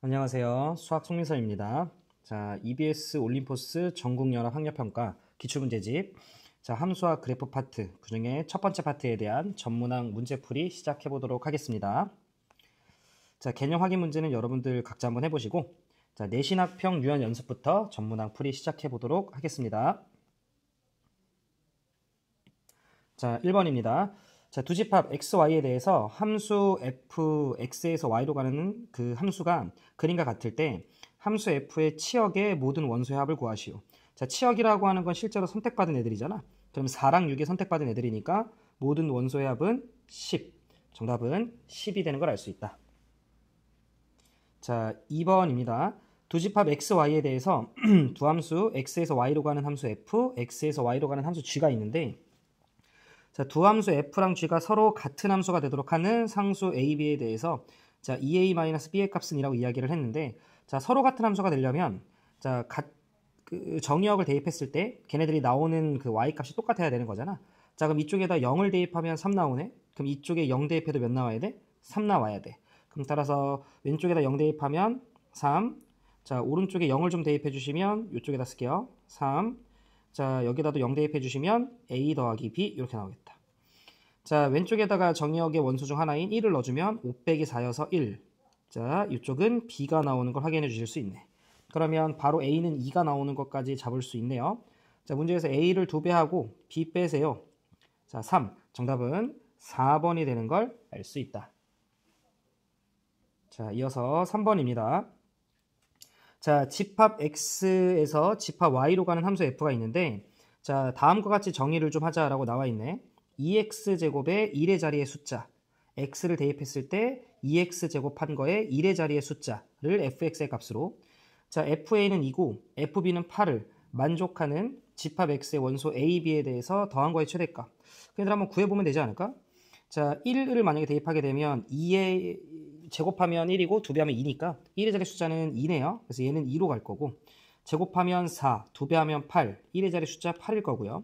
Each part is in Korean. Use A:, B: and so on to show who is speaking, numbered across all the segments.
A: 안녕하세요. 수학 송민서입니다. 자, EBS 올림포스 전국연합학력평가 기출문제집. 자, 함수와 그래프 파트, 그중에 첫 번째 파트에 대한 전문항 문제풀이 시작해 보도록 하겠습니다. 자, 개념 확인 문제는 여러분들 각자 한번 해보시고, 자, 내신학평 유형 연습부터 전문항 풀이 시작해 보도록 하겠습니다. 자, 1번입니다. 자, 두 집합 xy에 대해서 함수 f x에서 y로 가는 그 함수가 그림과 같을 때 함수 f의 치역의 모든 원소의 합을 구하시오. 자, 치역이라고 하는 건 실제로 선택받은 애들이잖아. 그럼 4랑 6이 선택받은 애들이니까 모든 원소의 합은 10. 정답은 10이 되는 걸 알 수 있다. 자, 2번입니다. 두 집합 xy에 대해서 두 함수 x에서 y로 가는 함수 f, x에서 y로 가는 함수 g가 있는데, 자, 두 함수 f랑 g가 서로 같은 함수가 되도록 하는 상수 a, b에 대해서 자, 2a-b의 값은 이라고 이야기를 했는데, 자, 서로 같은 함수가 되려면 자, 그 정의역을 대입했을 때 걔네들이 나오는 그 y 값이 똑같아야 되는 거잖아. 자, 그럼 이쪽에다 0을 대입하면 3 나오네. 그럼 이쪽에 0 대입해도 몇 나와야 돼? 3 나와야 돼. 그럼 따라서 왼쪽에다 0 대입하면 3. 자, 오른쪽에 0을 좀 대입해 주시면 이쪽에다 쓸게요. 3. 자, 여기다도 0 대입해 주시면 a 더하기 b 이렇게 나오겠다. 자, 왼쪽에다가 정의역의 원소 중 하나인 1을 넣어주면 5 빼기 4여서 1. 자, 이쪽은 b가 나오는 걸 확인해 주실 수 있네. 그러면 바로 a는 2가 나오는 것까지 잡을 수 있네요. 자, 문제에서 a를 2배 하고 b 빼세요. 자, 3. 정답은 4번이 되는 걸 알 수 있다. 자, 이어서 3번입니다. 자, 집합 x에서 집합 y로 가는 함수 f가 있는데, 자, 다음과 같이 정의를 좀 하자라고 나와 있네. 2x제곱의 1의 자리의 숫자, x를 대입했을 때 2x 제곱한 거에 1의 자리의 숫자를 fx의 값으로, 자, fa는 2고 fb는 8을 만족하는 집합 x의 원소 a, b에 대해서 더한 거의 최대값. 그래서 한번 구해보면 되지 않을까? 자, 1을 만약에 대입하게 되면 2의 제곱하면 1이고 2배하면 2니까 1의 자리 숫자는 2네요. 그래서 얘는 2로 갈 거고, 제곱하면 4, 2배하면 8, 1의 자리 숫자 8일 거고요.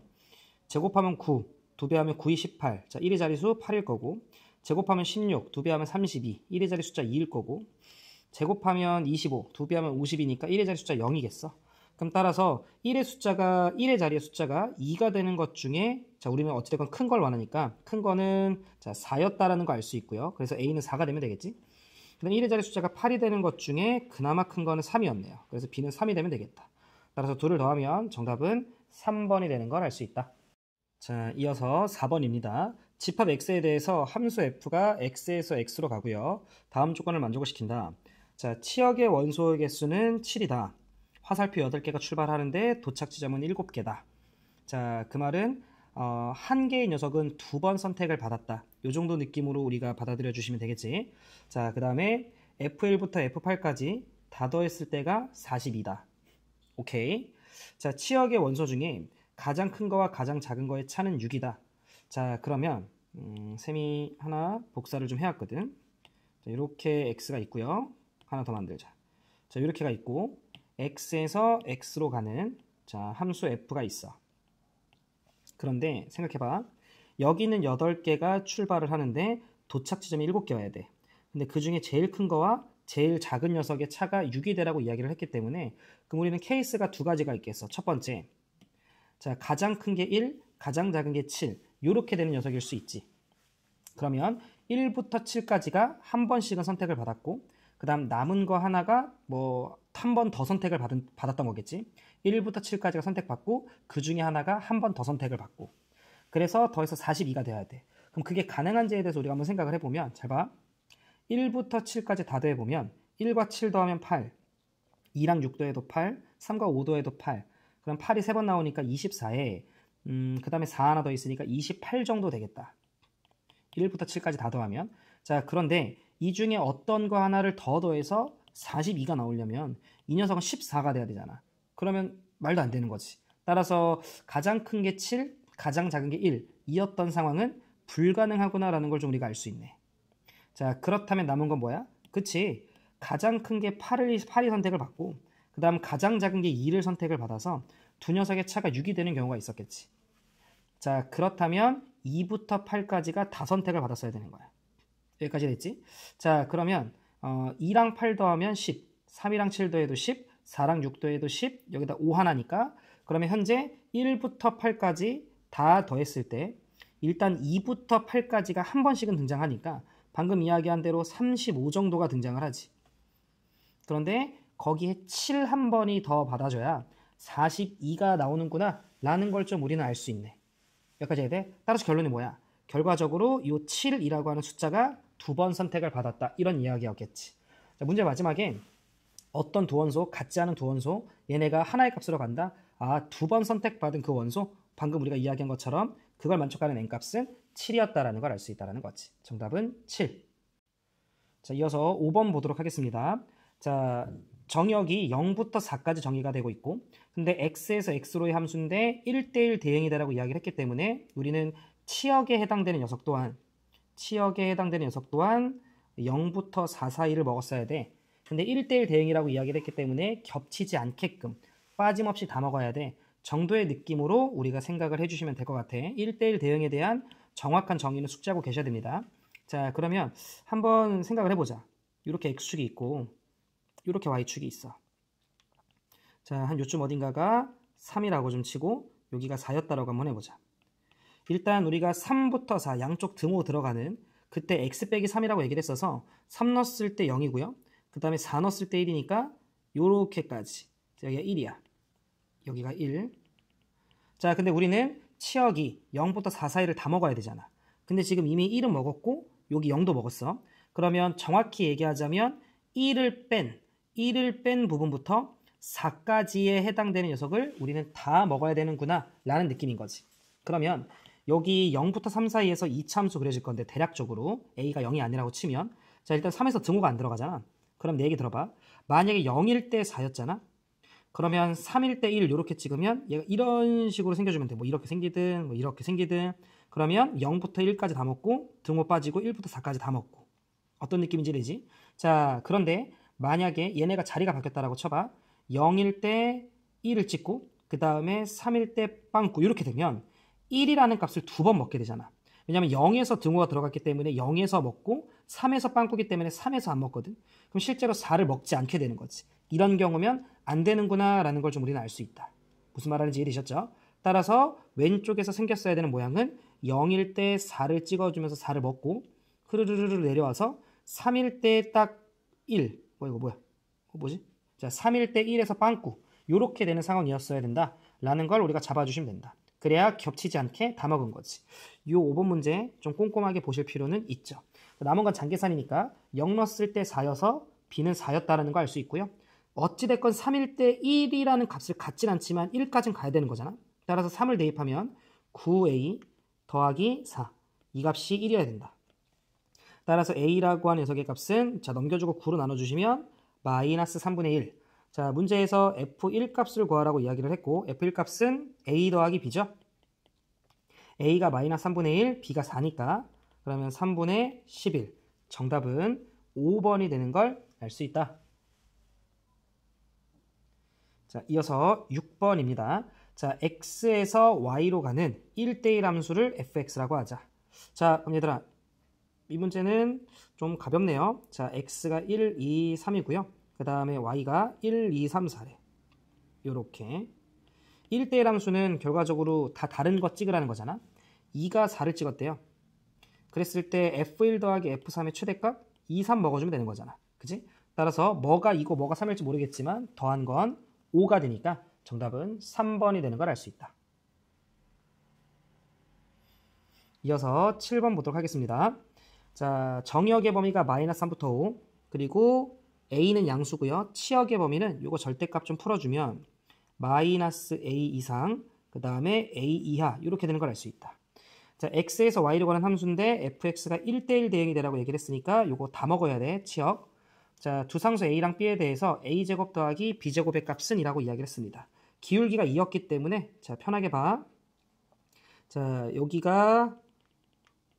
A: 제곱하면 9, 2배하면 9이 18, 자, 1의 자리수 8일 거고, 제곱하면 16, 2배하면 32, 1의 자리 숫자 2일 거고, 제곱하면 25, 2배하면 50이니까 1의 자리 숫자 0이겠어. 그럼 따라서 1의 자리의 숫자가 2가 되는 것 중에, 자, 우리는 어찌됐건 큰 걸 원하니까 큰 거는 자, 4였다라는 거 알 수 있고요. 그래서 a는 4가 되면 되겠지. 그다음 1의 자리 숫자가 8이 되는 것 중에 그나마 큰 거는 3이었네요. 그래서 b는 3이 되면 되겠다. 따라서 2를 더하면 정답은 3번이 되는 걸 알 수 있다. 자, 이어서 4번입니다. 집합 x에 대해서 함수 f가 x에서 x로 가고요. 다음 조건을 만족을 시킨다. 자, 치역의 원소의 개수는 7이다. 화살표 8개가 출발하는데 도착 지점은 7개다. 자, 그 말은 한 개의 녀석은 2번 선택을 받았다. 이 정도 느낌으로 우리가 받아들여 주시면 되겠지. 자, 그 다음에 F1부터 F8까지 다 더했을 때가 42다. 오케이. 자, 치역의 원소 중에 가장 큰 거와 가장 작은 거의 차는 6이다. 자, 그러면 셈이 하나 복사를 좀 해왔거든. 자, 이렇게 x가 있고요. 하나 더 만들자. 자, 이렇게가 있고 x에서 x로 가는 자, 함수 f가 있어. 그런데 생각해봐. 여기는 8개가 출발을 하는데 도착 지점이 7개여야 돼. 근데 그 중에 제일 큰 거와 제일 작은 녀석의 차가 6이 되라고 이야기를 했기 때문에 그럼 우리는 케이스가 두 가지가 있겠어. 첫 번째, 자, 가장 큰 게 1, 가장 작은 게 7 이렇게 되는 녀석일 수 있지. 그러면 1부터 7까지가 한 번씩은 선택을 받았고, 그 다음 남은 거 하나가 뭐 한 번 더 선택을 받았던 거겠지. 1부터 7까지가 선택받고 그 중에 하나가 한 번 더 선택을 받고, 그래서 더해서 42가 돼야 돼. 그럼 그게 가능한지에 대해서 우리가 한번 생각을 해보면, 잘 봐. 1부터 7까지 다 더해보면 1과 7 더하면 8, 2랑 6 더해도 8, 3과 5 더해도 8, 그럼 8이 3번 나오니까 24에 그 다음에 4 하나 더 있으니까 28 정도 되겠다. 1부터 7까지 다 더하면. 자, 그런데 이 중에 어떤 거 하나를 더 더해서 42가 나오려면 이 녀석은 14가 돼야 되잖아. 그러면 말도 안 되는 거지. 따라서 가장 큰 게 7, 가장 작은 게 1 이었던 상황은 불가능하구나라는 걸 좀 우리가 알 수 있네. 자, 그렇다면 남은 건 뭐야? 그치? 가장 큰 게 8이 선택을 받고, 그 다음 가장 작은 게 2를 선택을 받아서 두 녀석의 차가 6이 되는 경우가 있었겠지. 자, 그렇다면 2부터 8까지가 다 선택을 받았어야 되는 거야. 여기까지 됐지? 자, 그러면 2랑 8 더하면 10, 3이랑 7 더해도 10, 4랑 6 더해도 10, 여기다 5 하나니까 그러면 현재 1부터 8까지 다 더했을 때 일단 2부터 8까지가 한 번씩은 등장하니까 방금 이야기한 대로 35 정도가 등장을 하지. 그런데 거기에 7 한 번이 더 받아줘야 42가 나오는구나 라는 걸 좀 우리는 알 수 있네. 여기까지 해야 돼? 따라서 결론이 뭐야? 결과적으로 이 7이라고 하는 숫자가 두 번 선택을 받았다. 이런 이야기였겠지. 자, 문제 마지막에 어떤 두 원소, 같지 않은 두 원소, 얘네가 하나의 값으로 간다. 두 번 선택받은 그 원소, 방금 우리가 이야기한 것처럼 그걸 만족하는 n값은 7이었다라는 걸 알 수 있다는 거지. 정답은 7. 자, 이어서 5번 보도록 하겠습니다. 자, 정역이 0부터 4까지 정의가 되고 있고 근데 x에서 x로의 함수인데 1대1 대응이다라고 이야기를 했기 때문에 우리는 치역에 해당되는 녀석 또한 0부터 4 사이를 먹었어야 돼. 근데 1대1 대응이라고 이야기를 했기 때문에 겹치지 않게끔 빠짐없이 다 먹어야 돼. 정도의 느낌으로 우리가 생각을 해주시면 될 것 같아. 1대1 대응에 대한 정확한 정의는 숙지하고 계셔야 됩니다. 자, 그러면 한번 생각을 해보자. 이렇게 x축이 있고 이렇게 y축이 있어. 자, 한 요쯤 어딘가가 3이라고 좀 치고 여기가 4였다라고 한번 해보자. 일단 우리가 3부터 4 양쪽 등호 들어가는 그때 x 빼기 3이라고 얘기를 했어서 3 넣었을 때 0이고요. 그 다음에 4 넣었을 때 1이니까 요렇게까지. 여기가 1이야. 여기가 1. 자, 근데 우리는 치역이 0부터 4 사이를 다 먹어야 되잖아. 근데 지금 이미 1은 먹었고 여기 0도 먹었어. 그러면 정확히 얘기하자면 1을 뺀 부분부터 4까지에 해당되는 녀석을 우리는 다 먹어야 되는구나 라는 느낌인 거지. 그러면 여기 0부터 3 사이에서 2차 함수 그려질 건데 대략적으로 a가 0이 아니라고 치면 자, 일단 3에서 등호가 안 들어가잖아. 그럼 내 얘기 들어봐. 만약에 0일 때 4였잖아. 그러면 3일 때 1 이렇게 찍으면 얘가 이런 식으로 생겨주면 돼. 뭐 이렇게 생기든 뭐 이렇게 생기든 그러면 0부터 1까지 다 먹고 등호 빠지고 1부터 4까지 다 먹고 어떤 느낌인지 알지? 자, 그런데 만약에 얘네가 자리가 바뀌었다라고 쳐봐. 0일 때 1을 찍고 그 다음에 3일 때 빵꾸 이렇게 되면 1이라는 값을 두 번 먹게 되잖아. 왜냐면 0에서 등호가 들어갔기 때문에 0에서 먹고 3에서 빵꾸기 때문에 3에서 안 먹거든. 그럼 실제로 4를 먹지 않게 되는 거지. 이런 경우면 안 되는구나 라는 걸 좀 우리는 알 수 있다. 무슨 말하는지 이해되셨죠? 따라서 왼쪽에서 생겼어야 되는 모양은 0일 때 4를 찍어주면서 4를 먹고 흐르르르 내려와서 3일 때 딱 1. 이거 뭐야? 뭐지? 자, 3일 때 1에서 빵꾸. 요렇게 되는 상황이었어야 된다. 라는 걸 우리가 잡아주시면 된다. 그래야 겹치지 않게 다 먹은 거지. 요 5번 문제 좀 꼼꼼하게 보실 필요는 있죠. 남은 건 장계산이니까 0 넣었을 때 4여서 b는 4였다는 거 알 수 있고요. 어찌됐건 3일 때 1이라는 값을 갖진 않지만 1까지는 가야 되는 거잖아. 따라서 3을 대입하면 9a 더하기 4. 이 값이 1이어야 된다. 따라서 a라고 하는 녀석의 값은 자 넘겨주고 9로 나눠주시면 마이너스 3분의 1. 자, 문제에서 f1 값을 구하라고 이야기를 했고 f1 값은 a 더하기 b죠. a가 마이너스 3분의 1, b가 4니까 그러면 3분의 11. 정답은 5번이 되는 걸 알 수 있다. 자, 이어서 6번입니다. 자, x에서 y로 가는 1대1 함수를 fx라고 하자. 자, 그럼 얘들아 이 문제는 좀 가볍네요. 자, x가 1, 2, 3이고요. 그 다음에 y가 1, 2, 3, 4래. 요렇게 1대1 함수는 결과적으로 다 다른 거 찍으라는 거잖아. 2가 4를 찍었대요. 그랬을 때 f1 더하기 f3의 최대값 2, 3 먹어주면 되는 거잖아. 그치? 따라서 뭐가 2고 뭐가 3일지 모르겠지만 더한 건 5가 되니까 정답은 3번이 되는 걸 알 수 있다. 이어서 7번 보도록 하겠습니다. 자, 정역의 범위가 마이너스 3부터 5 그리고 a는 양수고요. 치역의 범위는 이거 절대값 좀 풀어주면 마이너스 a 이상 그 다음에 a 이하 이렇게 되는 걸 알 수 있다. 자, x에서 y로 가는 함수인데 fx가 1대1 대응이 되라고 얘기를 했으니까 이거 다 먹어야 돼. 치역. 자, 두 상수 a랑 b에 대해서 a제곱 더하기 b제곱의 값은 이라고 이야기를 했습니다. 기울기가 2였기 때문에 자 편하게 봐. 자, 여기가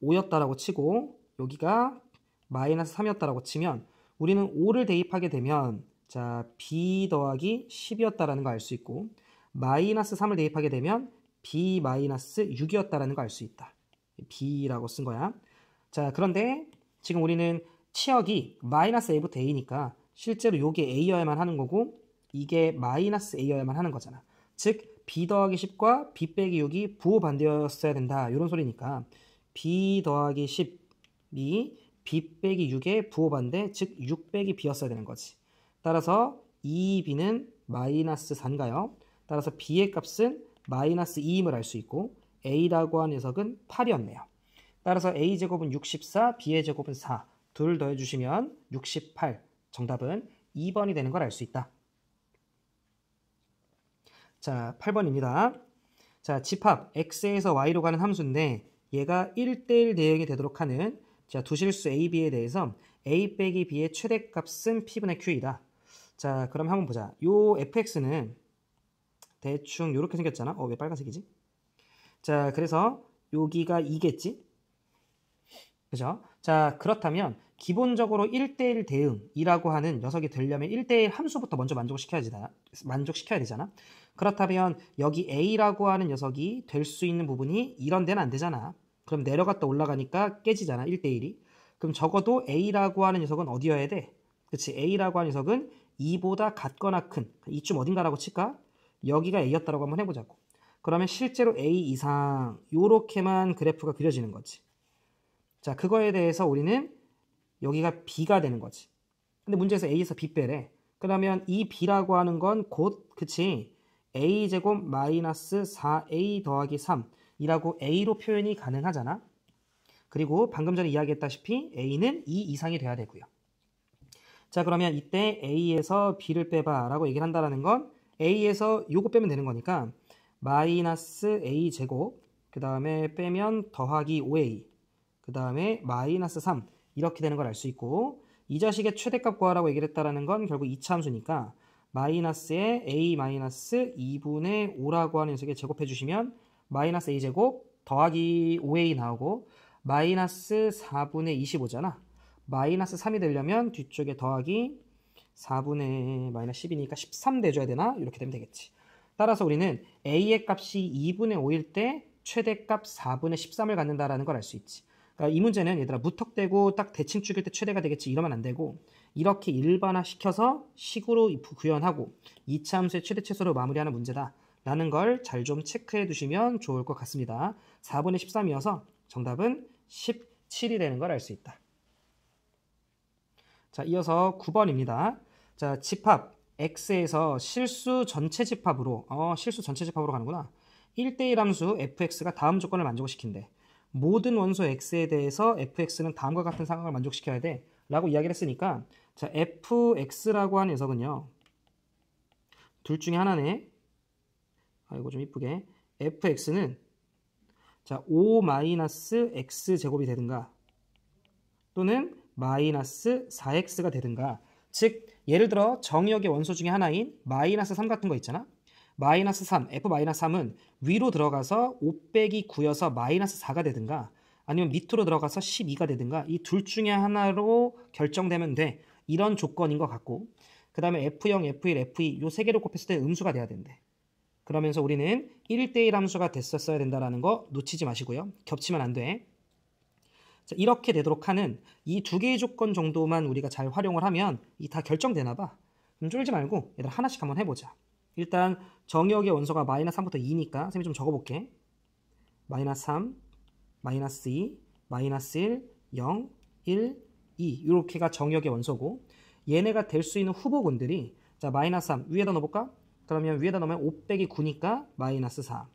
A: 5였다라고 치고 여기가 마이너스 3이었다라고 치면 우리는 5를 대입하게 되면 자 b 더하기 10이었다라는 거 알 수 있고 마이너스 3을 대입하게 되면 b 마이너스 6이었다라는 거 알 수 있다. b라고 쓴 거야. 자, 그런데 지금 우리는 치역이 마이너스 a부터 a니까 실제로 요게 a여야만 하는 거고 이게 마이너스 a여야만 하는 거잖아. 즉 b 더하기 10과 b 빼기 6이 부호 반대였어야 된다. 이런 소리니까 b 더하기 10이 b 빼기 6의 부호 반대, 즉 6 빼기 b였어야 되는 거지. 따라서 2b는 마이너스 4인가요? 따라서 b의 값은 마이너스 2임을 알 수 있고 a라고 한 녀석은 8이었네요. 따라서 a제곱은 64, b의 제곱은 4. 둘 더해주시면 68. 정답은 2번이 되는 걸 알 수 있다. 자, 8번입니다. 자, 집합 x에서 y로 가는 함수인데 얘가 1대1 대응이 되도록 하는 자, 두 실수 a, b에 대해서 a 빼기 b의 최대값은 p분의 q이다. 자, 그럼 한번 보자. 요 fx는 대충 이렇게 생겼잖아. 왜 빨간색이지? 자, 그래서 여기가 2겠지? 그죠? 자, 그렇다면 기본적으로 1대1 대응이라고 하는 녀석이 되려면 1대1 함수부터 먼저 만족시켜야 되잖아. 그렇다면 여기 a라고 하는 녀석이 될 수 있는 부분이 이런 데는 안 되잖아. 그럼 내려갔다 올라가니까 깨지잖아. 1대1이. 그럼 적어도 a라고 하는 녀석은 어디여야 돼? 그치? a라고 하는 녀석은 2보다 같거나 큰 이쯤 어딘가라고 칠까? 여기가 a였다라고 한번 해보자고. 그러면 실제로 a 이상 요렇게만 그래프가 그려지는 거지. 자, 그거에 대해서 우리는 여기가 b가 되는 거지. 근데 문제에서 a에서 b 빼래. 그러면 이 b라고 하는 건 곧 그치? a제곱 마이너스 4a 더하기 3이라고 a로 표현이 가능하잖아. 그리고 방금 전에 이야기했다시피 a는 2 이상이 돼야 되고요. 자, 그러면 이때 a에서 b를 빼봐 라고 얘기를 한다는 건 a에서 요거 빼면 되는 거니까 마이너스 a 제곱 그 다음에 빼면 더하기 5a 그 다음에 마이너스 3 이렇게 되는 걸 알 수 있고 이 자식의 최대값 구하라고 얘기를 했다는 건 결국 2차 함수니까 마이너스에 a 마이너스 2분의 5라고 하는 녀석에 제곱해 주시면 마이너스 a 제곱 더하기 5a 나오고 마이너스 4분의 25잖아. 마이너스 3이 되려면 뒤쪽에 더하기 4분의 마이너스 10이니까 13 내줘야 되나? 이렇게 되면 되겠지. 따라서 우리는 a의 값이 2분의 5일 때 최대값 4분의 13을 갖는다라는 걸 알 수 있지. 그러니까 이 문제는 얘들아 무턱대고 딱 대칭 축일 때 최대가 되겠지 이러면 안 되고 이렇게 일반화시켜서 식으로 구현하고 2차 함수의 최대 최소로 마무리하는 문제다 라는 걸 잘 좀 체크해 두시면 좋을 것 같습니다. 4분의 13이어서 정답은 17이 되는 걸 알 수 있다. 자, 이어서 9번입니다. 자, 집합 x에서 실수 전체 집합으로 가는구나. 1대1 함수 fx가 다음 조건을 만족시킨대. 모든 원소 x에 대해서 fx는 다음과 같은 상황을 만족시켜야 돼 라고 이야기를 했으니까 자, fx라고 하는 녀석은요 둘 중에 하나네. 이거 좀 이쁘게 fx는 자 5-x 제곱이 되든가 또는 마이너스 4x가 되든가. 즉 예를 들어 정의역의 원소 중에 하나인 마이너스 3 같은 거 있잖아. 마이너스 3, f-3은 위로 들어가서 5 빼기 9여서 마이너스 4가 되든가 아니면 밑으로 들어가서 12가 되든가 이 둘 중에 하나로 결정되면 돼. 이런 조건인 것 같고 그 다음에 f0, f1, f2 요 세 개를 곱했을 때 음수가 돼야 된대. 그러면서 우리는 1대1 함수가 됐었어야 된다는 거 놓치지 마시고요. 겹치면 안 돼. 자, 이렇게 되도록 하는 이 두 개의 조건 정도만 우리가 잘 활용을 하면 이 다 결정되나 봐. 그럼 쫄지 말고 얘들 하나씩 한번 해보자. 일단 정의역의 원소가 마이너스 3부터 2니까 선생님이 좀 적어볼게. 마이너스 3, 마이너스 2, 마이너스 1, 0, 1, 2 이렇게가 정의역의 원소고 얘네가 될 수 있는 후보군들이 자 마이너스 3 위에다 넣어볼까? 그러면 위에다 넣으면 5 빼기 9니까 마이너스 4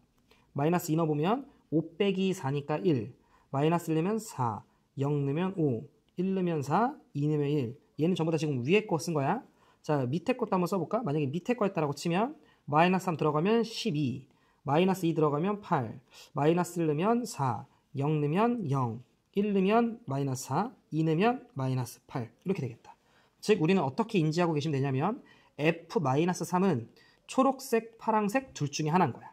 A: 마이너스 2 넣어보면 5 빼기 4니까 1 마이너스 1 넣으면 4 0 넣으면 5 1 넣으면 4 2 넣으면 1 얘는 전부 다 지금 위에 거 쓴 거야. 자 밑에 것도 한번 써볼까? 만약에 밑에 거였다라고 치면 마이너스 3 들어가면 12 마이너스 2 들어가면 8 마이너스 1 넣으면 4 0 넣으면 0 1 넣으면 마이너스 4 2 넣으면 마이너스 8 이렇게 되겠다. 즉 우리는 어떻게 인지하고 계시면 되냐면 f-3은 초록색, 파랑색 둘 중에 하나인 거야.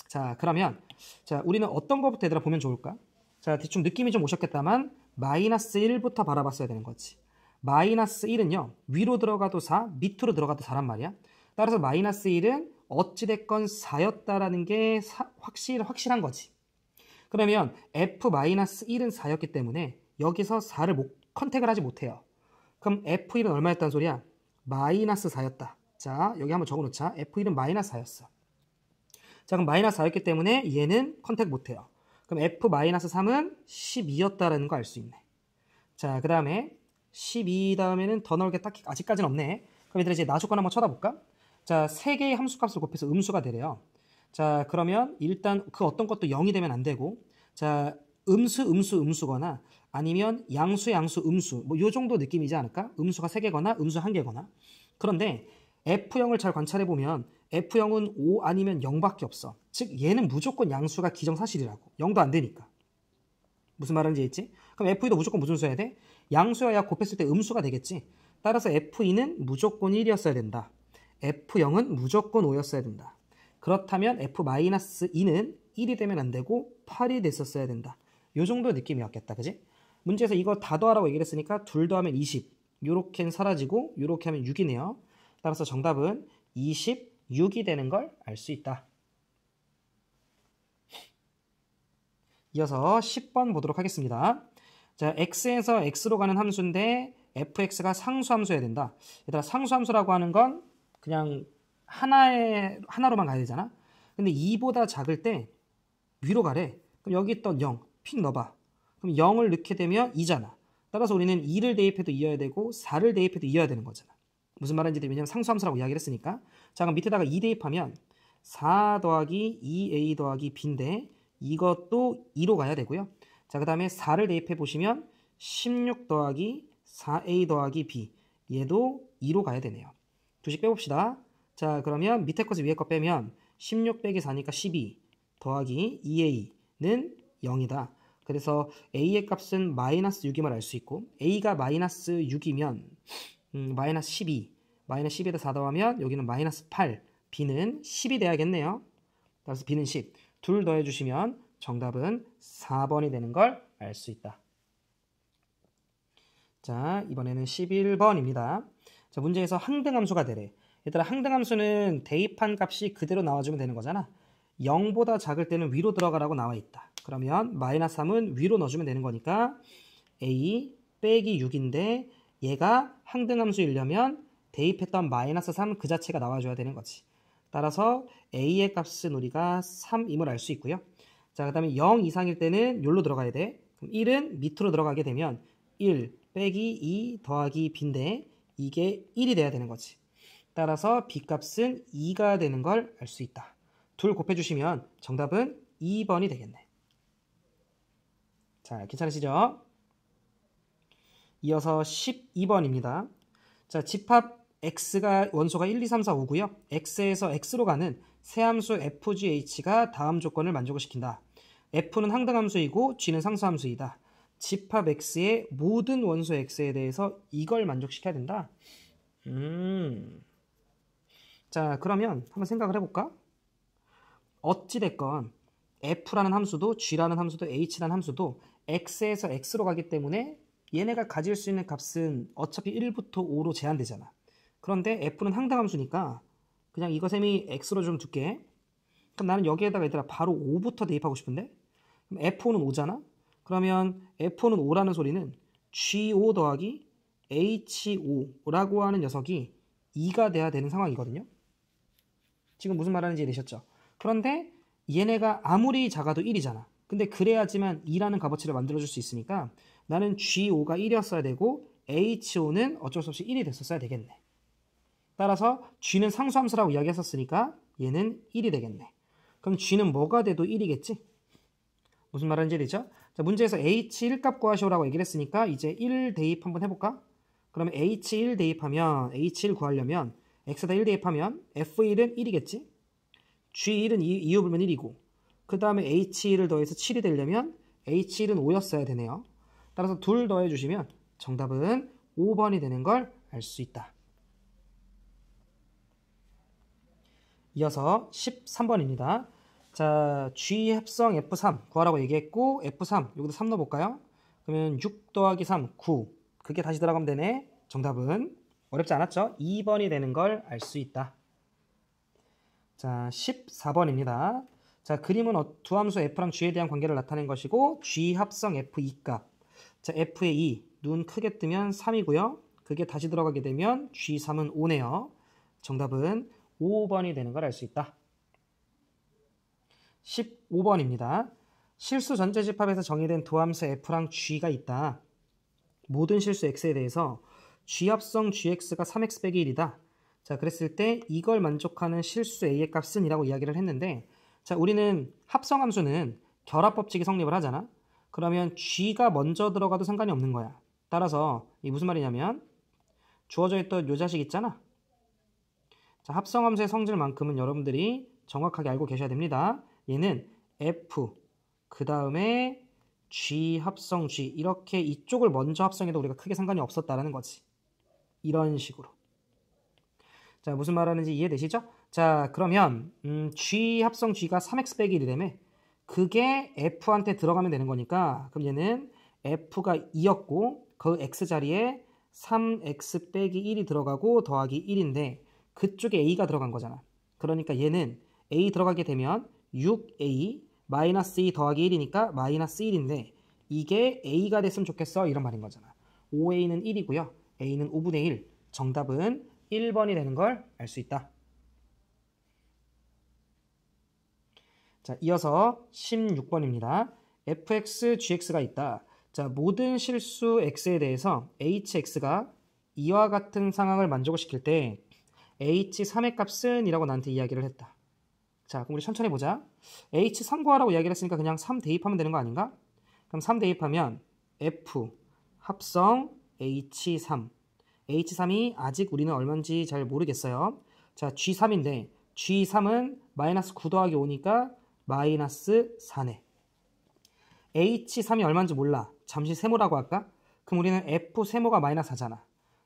A: 자 그러면 자 우리는 어떤 거부터 얘들아 보면 좋을까? 자 대충 느낌이 좀 오셨겠다만 마이너스 1부터 바라봤어야 되는 거지. 마이너스 1은요 위로 들어가도 4 밑으로 들어가도 4란 말이야. 따라서 마이너스 1은 어찌됐건 4였다라는 게 확실한 거지. 그러면 f-1은 4였기 때문에 여기서 4를 못 컨택을 하지 못해요. 그럼 F1은 얼마였다는 소리야? 마이너스 4였다. 자, 여기 한번 적어놓자. F1은 마이너스 4였어. 자, 그럼 마이너스 4였기 때문에 얘는 컨택 못해요. 그럼 F-3은 12였다라는 거 알 수 있네. 자, 그 다음에 12 다음에는 더 넣을 게 딱히 아직까지는 없네. 그럼 얘들아 이제 나조건 한번 쳐다볼까? 자, 3개의 함수값을 곱해서 음수가 되래요. 자, 그러면 일단 그 어떤 것도 0이 되면 안 되고, 자, 음수거나 아니면 양수, 음수 뭐 요 정도 느낌이지 않을까? 음수가 3개거나 음수 1개거나. 그런데 F0을 잘 관찰해 보면 F0은 5 아니면 0밖에 없어. 즉 얘는 무조건 양수가 기정사실이라고. 0도 안 되니까. 무슨 말인지 있지? 그럼 F2도 무조건 무슨 수여야 돼? 양수여야 곱했을 때 음수가 되겠지. 따라서 F2는 무조건 1이었어야 된다. F0은 무조건 5였어야 된다. 그렇다면 F-2는 1이 되면 안 되고 8이 됐었어야 된다. 요 정도 느낌이었겠다. 그지? 문제에서 이거 다 더하라고 얘기를 했으니까 둘 더하면 20. 요렇게는 사라지고 요렇게 하면 6이네요. 따라서 정답은 26이 되는 걸 알 수 있다. 이어서 10번 보도록 하겠습니다. 자, x에서 x로 가는 함수인데 fx가 상수함수여야 된다. 얘들아, 상수함수라고 하는 건 그냥 하나로만 가야 되잖아. 근데 2보다 작을 때 위로 가래. 그럼 여기 있던 0, 픽 넣어봐. 그럼 0을 넣게 되면 2잖아. 따라서 우리는 2를 대입해도 2여야 되고 4를 대입해도 2여야 되는 거잖아. 무슨 말인지 왜냐면 상수함수라고 이야기를 했으니까. 자, 그럼 밑에다가 2 대입하면 4 더하기 2a 더하기 b인데 이것도 2로 가야 되고요. 자, 그 다음에 4를 대입해 보시면 16 더하기 4a 더하기 b 얘도 2로 가야 되네요. 두씩 빼봅시다. 자, 그러면 밑에 것을 위에 거 빼면 16 빼기 4니까 12 더하기 2a는 0이다. 그래서 a의 값은 마이너스 6임을 알 수 있고 a가 마이너스 6이면 마이너스 12 마이너스 12에다 4 더하면 여기는 마이너스 8 b는 10이 돼야겠네요. 따라서 b는 10 둘 더해주시면 정답은 4번이 되는 걸 알 수 있다. 자, 이번에는 11번입니다. 자, 문제에서 항등함수가 되래. 얘들아, 항등함수는 대입한 값이 그대로 나와주면 되는 거잖아. 0보다 작을 때는 위로 들어가라고 나와 있다. 그러면 마이너스 3은 위로 넣어주면 되는 거니까 a 빼기 6인데 얘가 항등함수이려면 대입했던 마이너스 3 그 자체가 나와줘야 되는 거지. 따라서 a의 값은 우리가 3임을 알 수 있고요. 자, 그 다음에 0 이상일 때는 여기로 들어가야 돼. 그럼 1은 밑으로 들어가게 되면 1 빼기 2 더하기 b인데 이게 1이 돼야 되는 거지. 따라서 b 값은 2가 되는 걸 알 수 있다. 둘 곱해주시면 정답은 2번이 되겠네. 자, 괜찮으시죠? 이어서 12번입니다. 자, 집합 x가 원소가 1, 2, 3, 4, 5고요. x에서 x로 가는 세함수 fgh가 다음 조건을 만족을 시킨다. f는 항등함수이고 g는 상수함수이다. 집합 x의 모든 원소 x에 대해서 이걸 만족시켜야 된다. 자, 그러면 한번 생각을 해볼까? 어찌됐건 f라는 함수도 g라는 함수도 h라는 함수도 x에서 x로 가기 때문에 얘네가 가질 수 있는 값은 어차피 1부터 5로 제한되잖아. 그런데 f는 항등함수니까 그냥 이거 셈이 x로 좀 둘게. 그럼 나는 여기에다가 얘들아 바로 5부터 대입하고 싶은데 그럼 f5는 5잖아. 그러면 f5는 5라는 소리는 g5 더하기 h5라고 하는 녀석이 2가 돼야 되는 상황이거든요. 지금 무슨 말하는지 이해되셨죠? 그런데 얘네가 아무리 작아도 1이잖아. 근데 그래야지만 2라는 값어치를 만들어줄 수 있으니까 나는 G5가 1이었어야 되고 H5는 어쩔 수 없이 1이 됐었어야 되겠네. 따라서 G는 상수함수라고 이야기했었으니까 얘는 1이 되겠네. 그럼 G는 뭐가 돼도 1이겠지? 무슨 말하는지 되죠? 자, 문제에서 H1 값 구하시오라고 얘기를 했으니까 이제 1 대입 한번 해볼까? 그러면 H1 대입하면 H1 구하려면 X에다 1 대입하면 F1은 1이겠지? G1은 2호 불면 1이고 그 다음에 H1을 더해서 7이 되려면 H1은 5였어야 되네요. 따라서 둘 더해주시면 정답은 5번이 되는 걸 알 수 있다. 이어서 13번입니다. 자, G 합성 F3 구하라고 얘기했고 F3 여기도 3 넣어볼까요? 그러면 6 더하기 3, 9 그게 다시 들어가면 되네. 정답은 어렵지 않았죠? 2번이 되는 걸 알 수 있다. 자, 14번입니다. 자, 그림은 두 함수 f랑 g에 대한 관계를 나타낸 것이고 g 합성 f2 값. 자, f의 2 눈 크게 뜨면 3이고요. 그게 다시 들어가게 되면 G3은 5네요. 정답은 5번이 되는 걸 알 수 있다. 15번입니다. 실수 전체 집합에서 정의된 도함수 F랑 G가 있다. 모든 실수 X에 대해서 G 합성 GX가 3X 빼기 1이다. 자, 그랬을 때 이걸 만족하는 실수 A의 값은 이라고 이야기를 했는데, 자, 우리는 합성함수는 결합법칙이 성립을 하잖아. 그러면 G가 먼저 들어가도 상관이 없는 거야. 따라서 이 무슨 말이냐면 주어져 있던 요 자식 있잖아. 자, 합성함수의 성질만큼은 여러분들이 정확하게 알고 계셔야 됩니다. 얘는 F 그 다음에 G 합성 G 이렇게 이쪽을 먼저 합성해도 우리가 크게 상관이 없었다라는 거지. 이런 식으로. 자, 무슨 말하는지 이해되시죠? 자, 그러면 G 합성 G가 3X 빼기 1이라며 그게 F한테 들어가면 되는 거니까 그럼 얘는 F가 2였고 그 X 자리에 3X 빼기 1이 들어가고 더하기 1인데 그쪽에 A가 들어간 거잖아. 그러니까 얘는 A 들어가게 되면 6A 마이너스 2 더하기 1이니까 마이너스 1인데 이게 A가 됐으면 좋겠어 이런 말인 거잖아. 5A는 1이고요. A는 5분의 1. 정답은 1번이 되는 걸 알 수 있다. 자, 이어서 16번입니다. fx, gx가 있다. 자, 모든 실수 x에 대해서 hx가 이와 같은 상황을 만족을 시킬 때 h3의 값은 이라고 나한테 이야기를 했다. 자, 그럼 우리 천천히 보자. h3 구하라고 이야기를 했으니까 그냥 3 대입하면 되는 거 아닌가? 그럼 3 대입하면 f 합성 h3 H3이 아직 우리는 얼마인지 잘 모르겠어요. 자, G3인데 G3은 마이너스 9 더하기 5니까 마이너스 4네. H3이 얼마인지 몰라. 잠시 세모라고 할까? 그럼 우리는 F 세모가 마이너스 4잖아.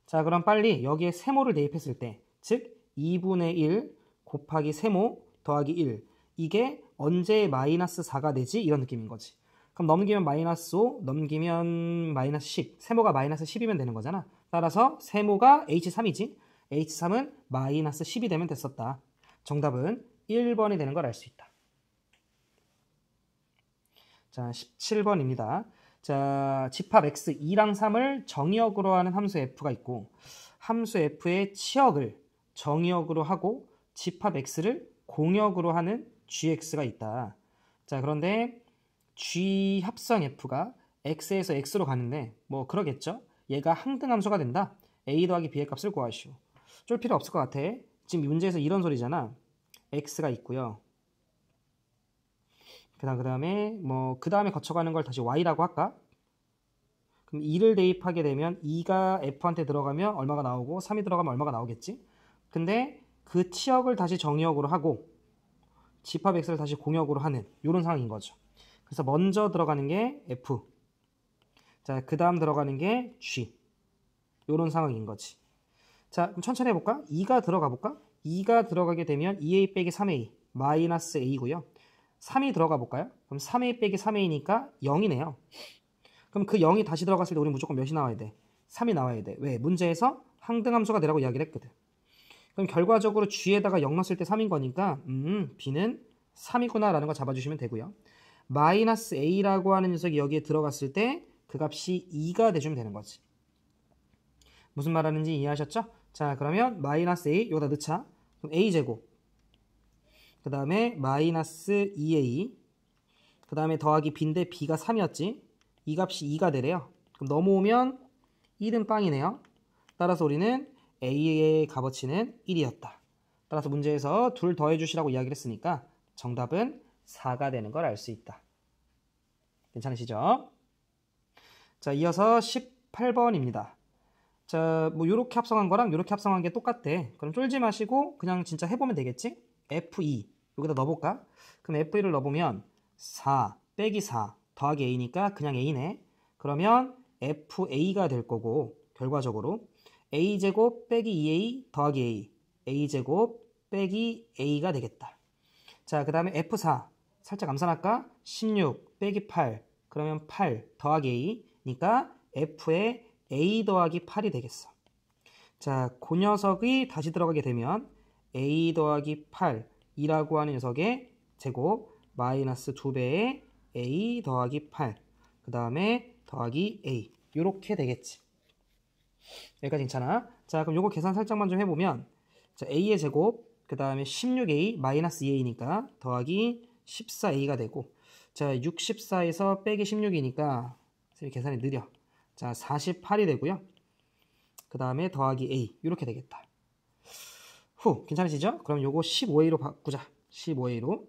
A: 자, 그럼 빨리 여기에 세모를 대입했을 때 즉 2분의 1 곱하기 세모 더하기 1 이게 언제 마이너스 4가 되지? 이런 느낌인 거지. 그럼 넘기면 마이너스 5, 넘기면 마이너스 10. 세모가 마이너스 10이면 되는 거잖아. 따라서 세모가 H3이지. H3은 마이너스 10이 되면 됐었다. 정답은 1번이 되는 걸 알 수 있다. 자, 17번입니다. 자, 집합 x 2랑 3을 정의역으로 하는 함수 f가 있고 함수 f의 치역을 정의역으로 하고 집합 x를 공역으로 하는 gx가 있다. 자, 그런데 g 합성 f가 x에서 x로 가는데 뭐 그러겠죠. 얘가 항등함수가 된다. a 더하기 b의 값을 구하시오. 쫄 필요 없을 것 같아. 지금 문제에서 이런 소리잖아. x가 있고요. 그 다음에 그 다음에 거쳐가는 걸 다시 y라고 할까? 그럼 2를 대입하게 되면 2가 f한테 들어가면 얼마가 나오고 3이 들어가면 얼마가 나오겠지? 근데 그 치역을 다시 정의역으로 하고 집합 x를 다시 공역으로 하는 이런 상황인 거죠. 그래서 먼저 들어가는 게 f. 자, 그 다음 들어가는 게 g. 이런 상황인 거지. 자, 그럼 천천히 해볼까? 2가 들어가 볼까? 2가 들어가게 되면 2a 빼기 3a 마이너스 a고요. 3이 들어가 볼까요? 그럼 3a 빼기 3a니까 0이네요. 그럼 그 0이 다시 들어갔을 때 우리 무조건 몇이 나와야 돼? 3이 나와야 돼. 왜? 문제에서 항등함수가 되라고 이야기를 했거든. 그럼 결과적으로 g에다가 0 넣었을 때 3인 거니까 b는 3이구나 라는 거 잡아주시면 되고요. 마이너스 a라고 하는 녀석이 여기에 들어갔을 때 그 값이 2가 돼주면 되는 거지. 무슨 말하는지 이해하셨죠? 자, 그러면 마이너스 a 여기다 넣자. 그럼 a제곱 그 다음에 마이너스 2a 그 다음에 더하기 b인데 b가 3이었지. 이 값이 2가 되래요. 그럼 넘어오면 1은 빵이네요. 따라서 우리는 a의 값어치는 1이었다. 따라서 문제에서 둘 더해주시라고 이야기를 했으니까 정답은 4가 되는 걸 알 수 있다. 괜찮으시죠? 자, 이어서 18번입니다. 자, 뭐 요렇게 합성한 거랑 요렇게 합성한 게 똑같대. 그럼 쫄지 마시고 그냥 진짜 해보면 되겠지? F2 여기다 넣어볼까? 그럼 F2를 넣어보면 4 빼기 4 더하기 a니까 그냥 a네. 그러면 FA가 될 거고 결과적으로 a제곱 빼기 2a 더하기 a a제곱 빼기 a가 되겠다. 자, 그 다음에 F4 살짝 암산할까? 16 빼기 8 그러면 8 더하기 a니까 f의 a 더하기 8이 되겠어. 자, 그 녀석이 다시 들어가게 되면 a 더하기 8이라고 하는 녀석의 제곱 마이너스 2배의 a 더하기 8 그 다음에 더하기 a 요렇게 되겠지. 여기까지 괜찮아? 자, 그럼 요거 계산 살짝만 좀 해보면, 자, a의 제곱, 그 다음에 16a 마이너스 2a니까 더하기 14a가 되고, 자, 64에서 빼기 16이니까 계산이 느려. 자, 48이 되고요. 그 다음에 더하기 a 이렇게 되겠다. 괜찮으시죠? 그럼 요거 15a로 바꾸자. 15a로.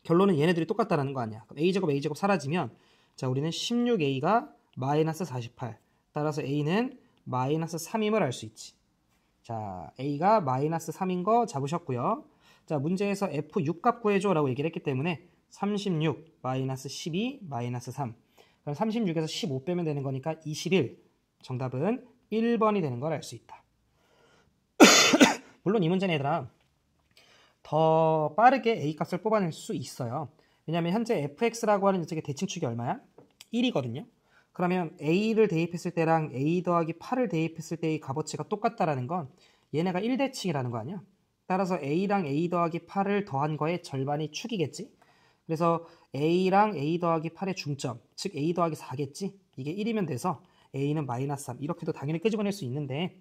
A: 결론은 얘네들이 똑같다라는 거 아니야. 그럼 a제곱 사라지면, 자, 우리는 16a가 마이너스 48. 따라서 a는 마이너스 3임을 알 수 있지. 자, a가 마이너스 3인 거 잡으셨고요. 자, 문제에서 f 6값 구해줘 라고 얘기를 했기 때문에 36 마이너스 12 마이너스 3. 그럼 36에서 15 빼면 되는 거니까 21. 정답은 1번이 되는 걸 알 수 있다. 물론 이 문제는 얘들아 더 빠르게 a값을 뽑아낼 수 있어요. 왜냐하면 현재 fx라고 하는 녀석의 대칭축이 얼마야? 1이거든요. 그러면 a를 대입했을 때랑 a 더하기 8을 대입했을 때의 값어치가 똑같다라는 건 얘네가 1대칭이라는 거 아니야? 따라서 a랑 a 더하기 8을 더한 거의 절반이 축이겠지? 그래서 a랑 a 더하기 8의 중점, 즉 a 더하기 4겠지? 이게 1이면 돼서 a는 마이너스 3 이렇게도 당연히 끄집어낼 수 있는데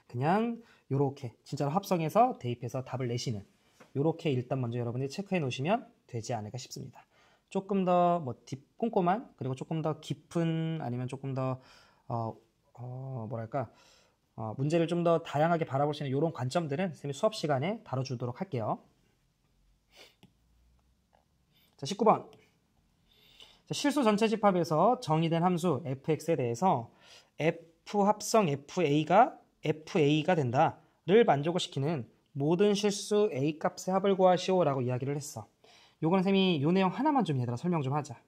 A: 그냥 요렇게 진짜로 합성해서 대입해서 답을 내시는 요렇게 일단 먼저 여러분들이 체크해 놓으시면 되지 않을까 싶습니다. 조금 더 뭐 꼼꼼한 그리고 조금 더 깊은 아니면 조금 더 뭐랄까 문제를 좀 더 다양하게 바라볼 수 있는 이런 관점들은 선생님이 수업 시간에 다뤄주도록 할게요. 자, 19번. 자, 실수 전체 집합에서 정의된 함수 fx에 대해서 f 합성 fa가 된다를 만족을 시키는 모든 실수 a 값의 합을 구하시오 라고 이야기를 했어. 요거는 쌤이 요 내용 하나만 좀 얘들아 설명 좀 하자.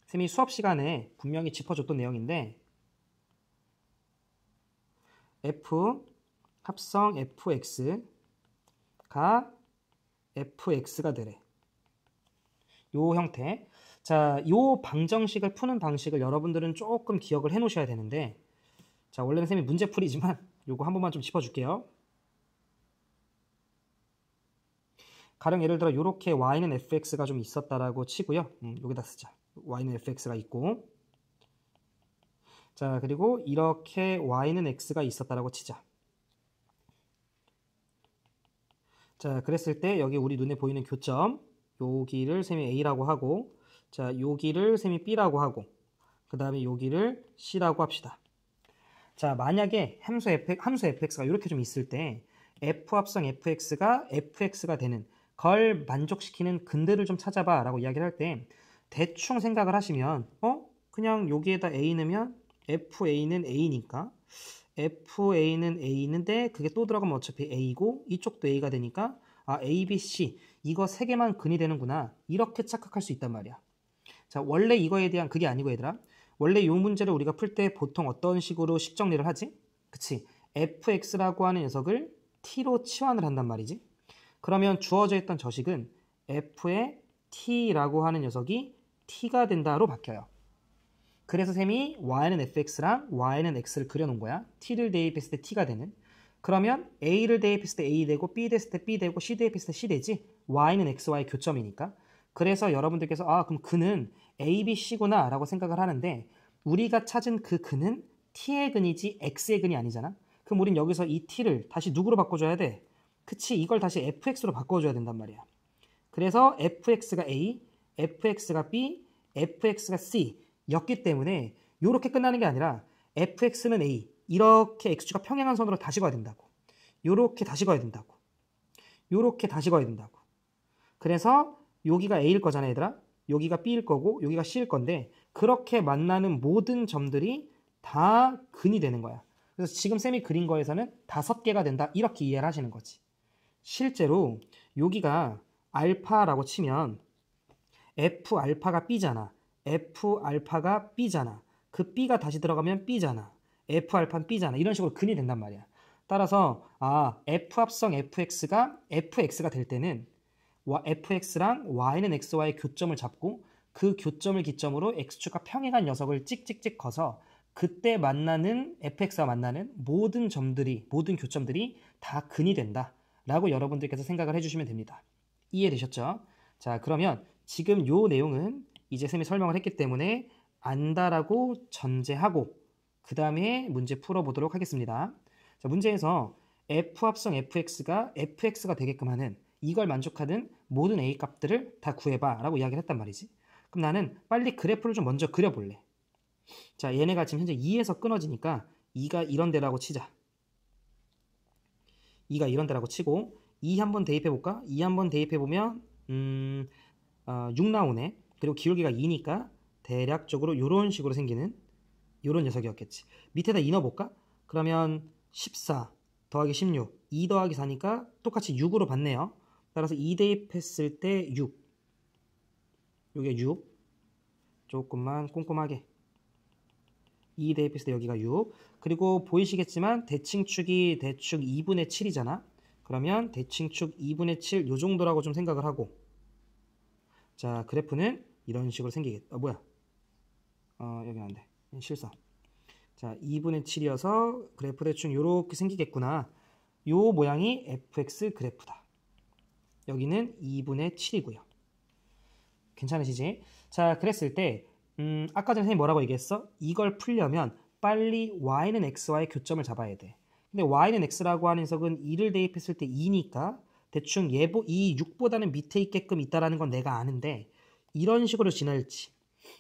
A: 쌤이 수업 시간에 분명히 짚어줬던 내용인데 f 합성 fx가 fx가 되래. 요 형태. 자, 요 방정식을 푸는 방식을 여러분들은 조금 기억을 해 놓으셔야 되는데 자, 원래는 쌤이 문제풀이지만 요거 한 번만 좀 짚어줄게요. 가령 예를 들어 요렇게 y는 fx가 좀 있었다라고 치고요. 여기다 쓰자. y는 fx가 있고 자, 그리고 이렇게 y는 x가 있었다라고 치자. 자, 그랬을 때 여기 우리 눈에 보이는 교점 여기를 쌤이 a라고 하고 자, 여기를 쌤이 b라고 하고 그 다음에 여기를 c라고 합시다. 자, 만약에 함수 fx가 이렇게 좀 있을 때 f 합성 fx가 되는 걸 만족시키는 근들을 좀 찾아봐 라고 이야기를 할 때 대충 생각을 하시면 그냥 여기에다 a 넣으면 fa는 a니까 fa는 a인데 그게 또 들어가면 어차피 a고 이쪽도 a가 되니까 a, b, c 이거 세 개만 근이 되는구나 이렇게 착각할 수 있단 말이야. 자, 원래 이거에 대한 그게 아니고 얘들아 원래 이 문제를 우리가 풀 때 보통 어떤 식으로 식 정리를 하지? 그치? fx라고 하는 녀석을 t로 치환을 한단 말이지. 그러면 주어져 있던 저 식은 f의 t라고 하는 녀석이 t가 된다로 바뀌어요. 그래서 쌤이 y는 fx랑 y는 x를 그려놓은 거야. t를 대입했을 때 t가 되는. 그러면 a를 대입했을 때 a 되고 b 됐을 때 b 되고 c 대입했을 때 c 되지. y는 x와의 교점이니까. 그래서 여러분들께서 그럼 그는 a, b, c구나 라고 생각을 하는데 우리가 찾은 그 근은 t의 근이지 x의 근이 아니잖아. 그럼 우린 여기서 이 t를 다시 누구로 바꿔줘야 돼? 그치, 이걸 다시 fx로 바꿔줘야 된단 말이야. 그래서 fx가 a, fx가 b, fx가 c 였기 때문에 이렇게 끝나는 게 아니라 fx는 a 이렇게 x축과 평행한 선으로 다시 가야 된다고. 이렇게 다시 가야 된다고. 이렇게 다시 가야 된다고. 그래서 여기가 a일 거잖아 얘들아. 여기가 b일 거고 여기가 c일 건데 그렇게 만나는 모든 점들이 다 근이 되는 거야. 그래서 지금 쌤이 그린 거에서는 5개가 된다 이렇게 이해를 하시는 거지. 실제로 여기가 알파라고 치면 f 알파가 b잖아. f 알파가 b잖아. 그 b가 다시 들어가면 b잖아. f 알파는 b잖아. 이런 식으로 근이 된단 말이야. 따라서 f 합성 fx가 될 때는 fx랑 y는 x와의 교점을 잡고 그 교점을 기점으로 x축과 평행한 녀석을 찍찍찍 커서 그때 만나는 fx와 만나는 모든 교점들이 다 근이 된다 라고 여러분들께서 생각을 해주시면 됩니다. 이해되셨죠? 자, 그러면 지금 요 내용은 이제 쌤이 설명을 했기 때문에 안다라고 전제하고 그 다음에 문제 풀어보도록 하겠습니다. 자, 문제에서 f 합성 fx가 fx가 되게끔 하는 이걸 만족하는 모든 a 값들을 다 구해봐 라고 이야기를 했단 말이지. 그럼 나는 빨리 그래프를 좀 먼저 그려볼래. 자, 얘네가 지금 현재 2에서 끊어지니까 2가 이런 데라고 치자. 2가 이런 데라고 치고 2 한번 대입해볼까? 2 한번 대입해보면 6 나오네. 그리고 기울기가 2니까 대략적으로 이런 식으로 생기는 이런 녀석이었겠지. 밑에다 2 넣어볼까? 그러면 14 더하기 16, 2 더하기 4니까 똑같이 6으로 받네요. 따라서 2 대입했을 때 6. 요게 6. 조금만 꼼꼼하게. 2 대입했을 때 여기가 6. 그리고 보이시겠지만 대칭축이 대축 2분의 7이잖아. 그러면 대칭축 2분의 7 요 정도라고 좀 생각을 하고. 자, 그래프는 이런 식으로 생기겠다. 뭐야? 여기 안 돼. 실수. 자, 2분의 7이어서 그래프 대충 이렇게 생기겠구나. 요 모양이 fx 그래프다. 여기는 2분의 7이고요. 괜찮으시지? 자, 그랬을 때 아까 전에 선생님이 뭐라고 얘기했어? 이걸 풀려면 빨리 y는 x와의 교점을 잡아야 돼. 근데 y는 x라고 하는 녀석은 2를 대입했을 때 2니까 대충 이 6보다는 밑에 있게끔 있다라는 건 내가 아는데 이런 식으로 지날지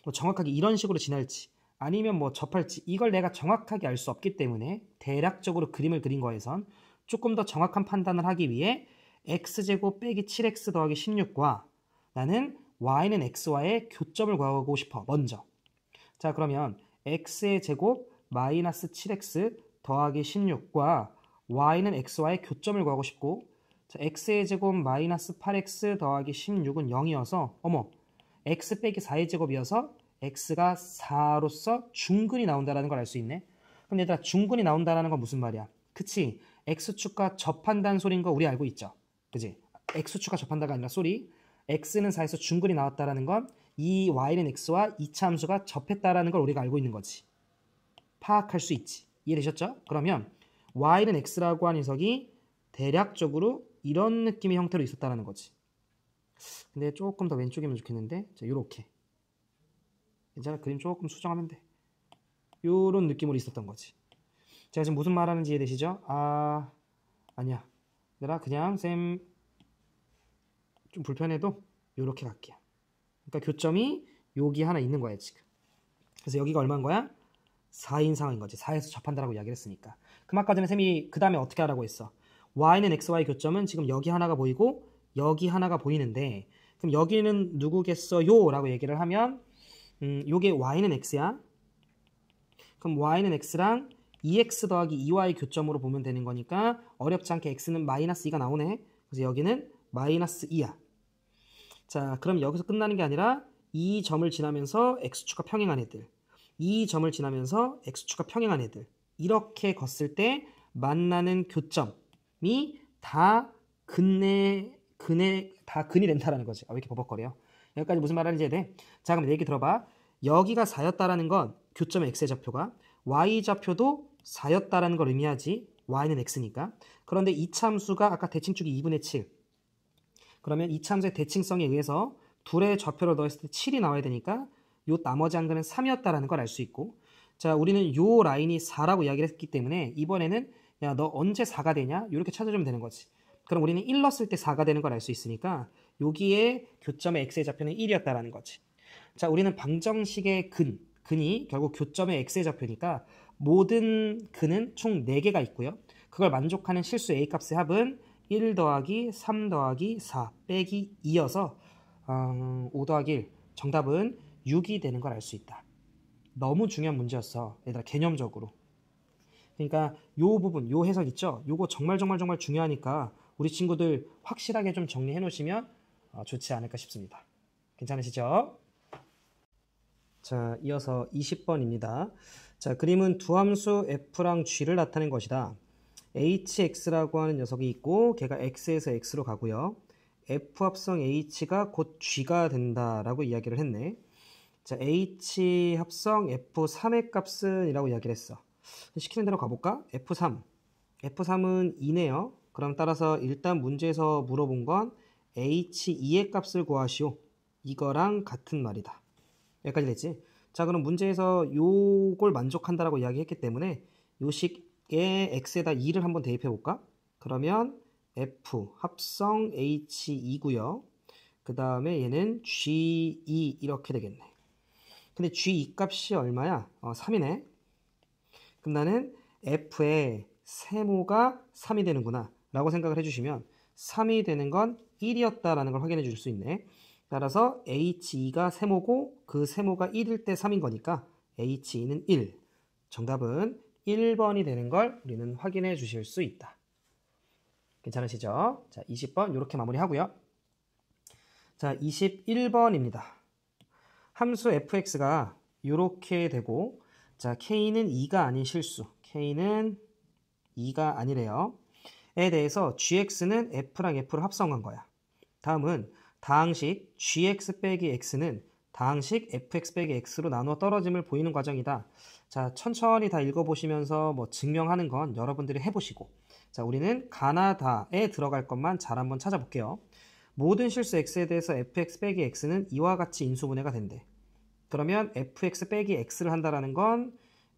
A: 뭐 정확하게 이런 식으로 지날지 아니면 뭐 접할지 이걸 내가 정확하게 알 수 없기 때문에 대략적으로 그림을 그린 거에선 조금 더 정확한 판단을 하기 위해 x제곱 빼기 7x 더하기 16과 나는 y는 x와의 교점을 구하고 싶어 먼저. 자, 그러면 x의 제곱 마이너스 7x 더하기 16과 y는 x와의 교점을 구하고 싶고 자, x의 제곱 마이너스 8x 더하기 16은 0이어서 어머 x 빼기 4의 제곱이어서 x가 4로서 중근이 나온다는 걸 알 수 있네. 근데 얘들아 중근이 나온다는 건 무슨 말이야? 그치? x축과 접한다는 소리인 거 우리 알고 있죠? 그치? x축과 접한다가 아니라 소리 x는 4에서 중근이 나왔다는 건 이 y는 x와 이차 함수가 접했다라는 걸 우리가 알고 있는 거지. 파악할 수 있지. 이해되셨죠? 그러면 y는 x라고 하는 녀석이 대략적으로 이런 느낌의 형태로 있었다는 거지. 근데 조금 더 왼쪽이면 좋겠는데 자, 요렇게 괜찮아? 그림 조금 수정하면 돼. 요런 느낌으로 있었던 거지. 제가 지금 무슨 말하는지 이해되시죠? 아니야. 얘들아 그냥 쌤 좀 불편해도 요렇게 갈게요. 그러니까 교점이 여기 하나 있는 거야 지금. 그래서 여기가 얼마인 거야? 4인 상황인 거지. 4에서 접한다라고 이야기를 했으니까. 그럼 아까 전에 쌤이 그 다음에 어떻게 하라고 했어? y는 x와의 교점은 지금 여기 하나가 보이고 여기 하나가 보이는데 그럼 여기는 누구겠어요? 라고 얘기를 하면 요게 y는 x야. 그럼 y는 x랑 2x 더하기 2y 교점으로 보면 되는 거니까 어렵지 않게 x는 마이너스 2가 나오네. 그래서 여기는 마이너스 2야. 자, 그럼 여기서 끝나는 게 아니라 이 점을 지나면서 x축과 평행한 애들, 이 점을 지나면서 x축과 평행한 애들 이렇게 걷을 때 만나는 교점이 다 근이 된다라는 거지. 왜 이렇게 버벅거려? 여기까지 무슨 말하는지 이해돼? 자, 그럼 얘기 들어봐. 여기가 4였다라는 건 교점의 x의 좌표가 y 좌표도 4였다라는 걸 의미하지. y는 x니까. 그런데 이 참수가 아까 대칭축이 2분의 7. 그러면 이 참수의 대칭성에 의해서 둘의 좌표를 넣었을 때 7이 나와야 되니까 요 나머지 한 근은 3이었다라는 걸 알 수 있고 자, 우리는 요 라인이 4라고 이야기를 했기 때문에 이번에는 야, 너 언제 4가 되냐? 이렇게 찾아주면 되는 거지. 그럼 우리는 1 넣었을 때 4가 되는 걸 알 수 있으니까 여기에 교점의 x의 좌표는 1이었다라는 거지. 자, 우리는 방정식의 근이 결국 교점의 x의 좌표니까 모든 근은 총 4개가 있고요. 그걸 만족하는 실수 a 값의 합은 1 더하기 3 더하기 4 빼기 2여서 5 더하기 1 정답은 6이 되는 걸 알 수 있다. 너무 중요한 문제였어. 얘들아 개념적으로. 그러니까 요 부분, 요 해석 있죠? 요거 정말 중요하니까 우리 친구들 확실하게 좀 정리해 놓으시면 좋지 않을까 싶습니다. 괜찮으시죠? 자, 이어서 20번입니다. 자, 그림은 두 함수 f랑 g를 나타낸 것이다. hx라고 하는 녀석이 있고 걔가 x에서 x로 가고요. f 합성 h가 곧 g가 된다라고 이야기를 했네. 자, h 합성 f3의 값은 이라고 이야기를 했어. 시키는 대로 가볼까? f3은 2네요. 그럼 따라서 일단 문제에서 물어본 건 h2의 값을 구하시오. 이거랑 같은 말이다. 여기까지 됐지? 자, 그럼 문제에서 요걸 만족한다라고 이야기했기 때문에 요 식에 x에다 2를 한번 대입해 볼까? 그러면 f 합성 h2고요. 그 다음에 얘는 g2 이렇게 되겠네. 근데 g2 값이 얼마야? 3이네. 그럼 나는 f의 세모가 3이 되는구나 라고 생각을 해주시면 3이 되는 건 1이었다라는 걸 확인해 줄 수 있네. 따라서 h2가 세모고 그 세모가 1일 때 3인 거니까 h2는 1. 정답은 1번이 되는 걸 우리는 확인해 주실 수 있다. 괜찮으시죠? 자, 20번 이렇게 마무리하고요. 자, 21번입니다. 함수 fx가 이렇게 되고 자, k는 2가 아닌 실수, k는 2가 아니래요. 에 대해서 gx는 f랑 f를 합성한 거야. 다음은 다항식 gx 빼기 x는 다항식 fx 빼기 x로 나누어 떨어짐을 보이는 과정이다. 자, 천천히 다 읽어보시면서 뭐 증명하는 건 여러분들이 해보시고 자, 우리는 가나다에 들어갈 것만 잘 한번 찾아볼게요. 모든 실수 x에 대해서 fx 빼기 x는 이와 같이 인수분해가 된대. 그러면 fx 빼기 x를 한다라는 건